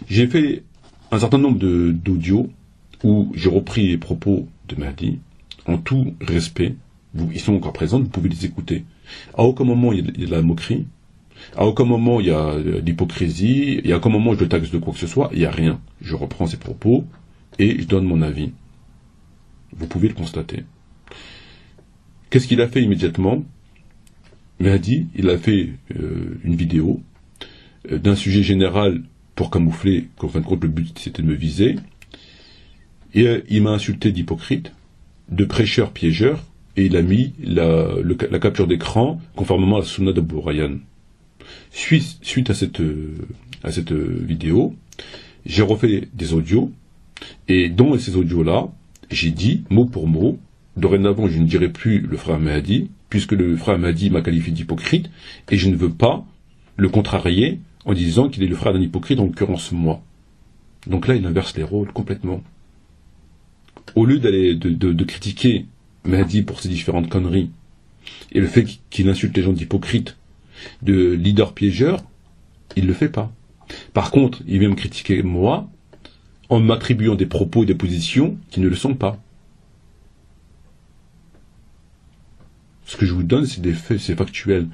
J'ai fait un certain nombre d'audios où j'ai repris les propos de Mahdi, en tout respect. Ils sont encore présents, vous pouvez les écouter. À aucun moment il y a de la moquerie, à aucun moment il y a de l'hypocrisie, et à aucun moment je le taxe de quoi que ce soit, il n'y a rien. Je reprends ces propos et je donne mon avis. Vous pouvez le constater. Qu'est-ce qu'il a fait immédiatement? Mahdi, il a fait une vidéo d'un sujet général pour camoufler qu'en fin de compte le but c'était de me viser, et il m'a insulté d'hypocrite, de prêcheur piégeur, et il a mis la capture d'écran conformément à la sunna d'Abu Rayyan. Suite à cette vidéo, j'ai refait des audios, et dans ces audios-là, j'ai dit, mot pour mot, dorénavant je ne dirai plus le frère Mahdi, puisque le frère Mahdi m'a qualifié d'hypocrite, et je ne veux pas le contrarier en disant qu'il est le frère d'un hypocrite, en l'occurrence moi. Donc là, il inverse les rôles complètement. Au lieu de critiquer Mahdi pour ses différentes conneries, et le fait qu'il insulte les gens d'hypocrites, de leader piégeur, il le fait pas. Par contre, il vient me critiquer moi, en m'attribuant des propos et des positions qui ne le sont pas. Ce que je vous donne, c'est des faits, c'est factuel.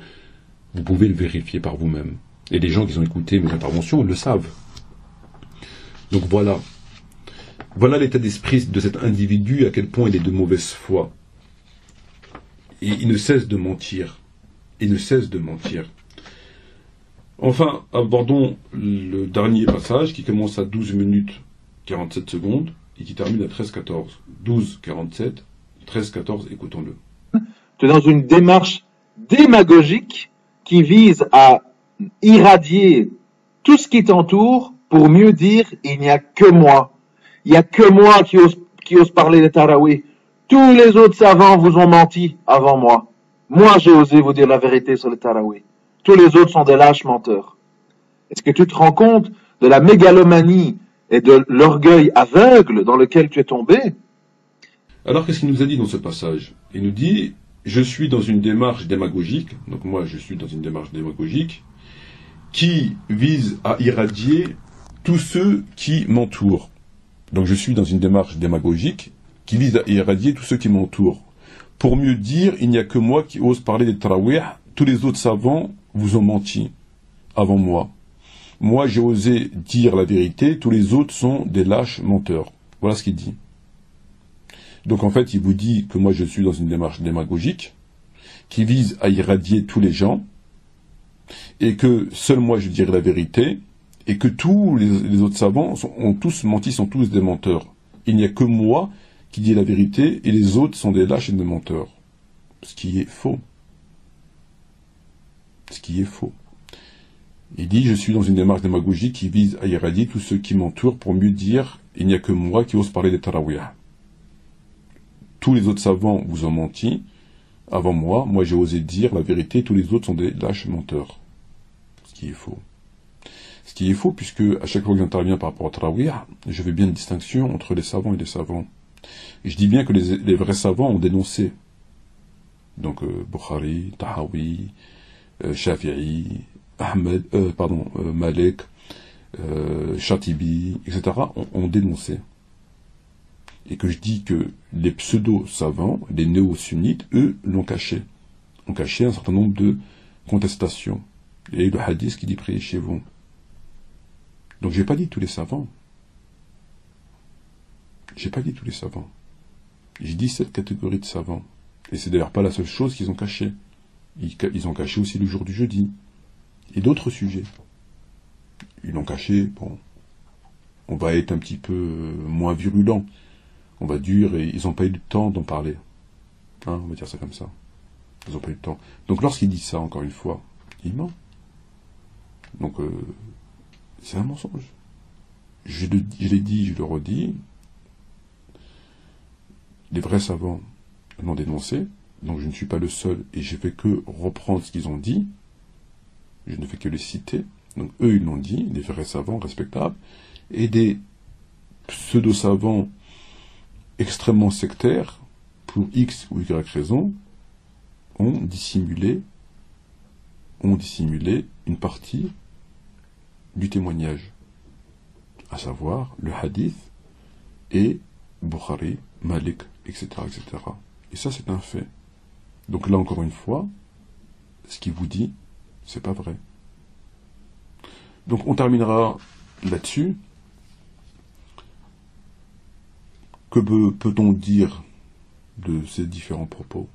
Vous pouvez le vérifier par vous-même. Et les gens qui ont écouté mes interventions le savent. Donc voilà. Voilà l'état d'esprit de cet individu, à quel point il est de mauvaise foi. Et il ne cesse de mentir. Il ne cesse de mentir. Enfin, abordons le dernier passage qui commence à 12 minutes 47 secondes et qui termine à 13-14. 12-47, 13-14, écoutons-le. Tu es dans une démarche démagogique qui vise à irradier tout ce qui t'entoure pour mieux dire il n'y a que moi. Il n'y a que moi qui ose parler des Tarawih. Tous les autres savants vous ont menti avant moi. Moi, j'ai osé vous dire la vérité sur les Tarawih. Tous les autres sont des lâches menteurs. Est-ce que tu te rends compte de la mégalomanie et de l'orgueil aveugle dans lequel tu es tombé? Alors, qu'est-ce qu'il nous a dit dans ce passage? Il nous dit, je suis dans une démarche démagogique, donc moi je suis dans une démarche démagogique, qui vise à irradier tous ceux qui m'entourent. Donc je suis dans une démarche démagogique qui vise à irradier tous ceux qui m'entourent. Pour mieux dire, il n'y a que moi qui ose parler des Tarawih, tous les autres savants vous ont menti avant moi. Moi j'ai osé dire la vérité, tous les autres sont des lâches menteurs. Voilà ce qu'il dit. Donc en fait, il vous dit que moi je suis dans une démarche démagogique qui vise à irradier tous les gens et que seul moi je dirai la vérité et que tous les autres savants ont tous menti, sont tous des menteurs. Il n'y a que moi qui dis la vérité et les autres sont des lâches et des menteurs. Ce qui est faux. Ce qui est faux. Il dit, je suis dans une démarche démagogique qui vise à irradier tous ceux qui m'entourent pour mieux dire, il n'y a que moi qui ose parler des Tarawih. Tous les autres savants vous ont menti avant moi, moi j'ai osé dire la vérité, tous les autres sont des lâches menteurs. Ce qui est faux. Ce qui est faux, puisque à chaque fois que j'interviens par rapport au Tarawih, je fais bien une distinction entre les savants et les savants. Et je dis bien que les vrais savants ont dénoncé Donc Bukhari, Tahawi, Shafi'i, Malik, Shatibi, etc. ont dénoncé. Et que je dis que les pseudo-savants, les néo-sunnites, eux, l'ont caché. Ont caché un certain nombre de contestations. Et le hadith qui dit priez chez vous. Donc j'ai pas dit tous les savants. J'ai pas dit tous les savants. J'ai dit cette catégorie de savants. Et c'est d'ailleurs pas la seule chose qu'ils ont cachée. Ils ont caché aussi le jour du jeudi. Et d'autres sujets. Ils l'ont caché, bon, on va être un petit peu moins virulent. On va dire, et ils n'ont pas eu le temps d'en parler. Hein, on va dire ça comme ça. Ils n'ont pas eu le temps. Donc lorsqu'il dit ça, encore une fois, il ment. Donc, c'est un mensonge. Je l'ai dit, je le redis. Les vrais savants l'ont dénoncé, donc je ne suis pas le seul, et je ne fais que reprendre ce qu'ils ont dit. Je ne fais que les citer. Donc eux, ils l'ont dit, des vrais savants respectables, et des pseudo-savants extrêmement sectaires, pour X ou Y raison, ont dissimulé une partie du témoignage, à savoir le hadith et Bukhari, Malik, etc., etc. Et ça, c'est un fait. Donc là, encore une fois, ce qu'il vous dit, c'est pas vrai. Donc on terminera là-dessus. Que peut-on dire de ces différents propos?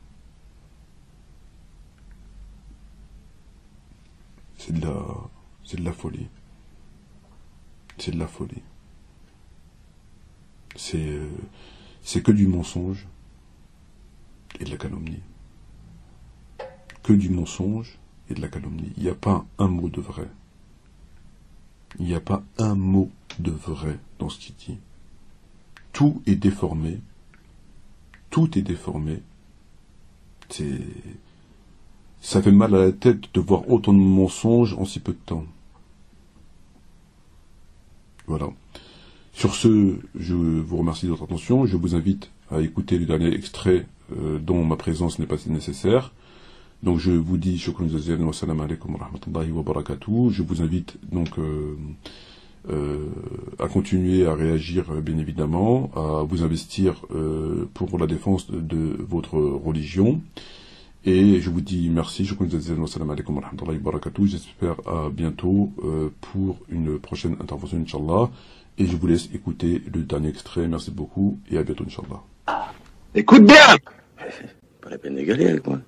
C'est de la folie. C'est de la folie. C'est que du mensonge et de la calomnie. Que du mensonge et de la calomnie. Il n'y a pas un mot de vrai. Il n'y a pas un mot de vrai dans ce qu'il dit. Tout est déformé. Tout est déformé. Ça fait mal à la tête de voir autant de mensonges en si peu de temps. Voilà. Sur ce, je vous remercie de votre attention. Je vous invite à écouter le dernier extrait dont ma présence n'est pas nécessaire. Donc je vous dis shukran jazilan wa salam alaykum wa rahmatullahi wa barakatuh. Je vous invite donc à continuer à réagir bien évidemment, à vous investir pour la défense de votre religion. Et je vous dis merci, shukran jazilan wa salam alaykum wa rahmatullahi wa barakatuh. J'espère à bientôt pour une prochaine intervention, Inch'Allah. Et je vous laisse écouter le dernier extrait. Merci beaucoup et à bientôt, Inch'Allah. Écoute bien! Pas la peine de galérer, quoi.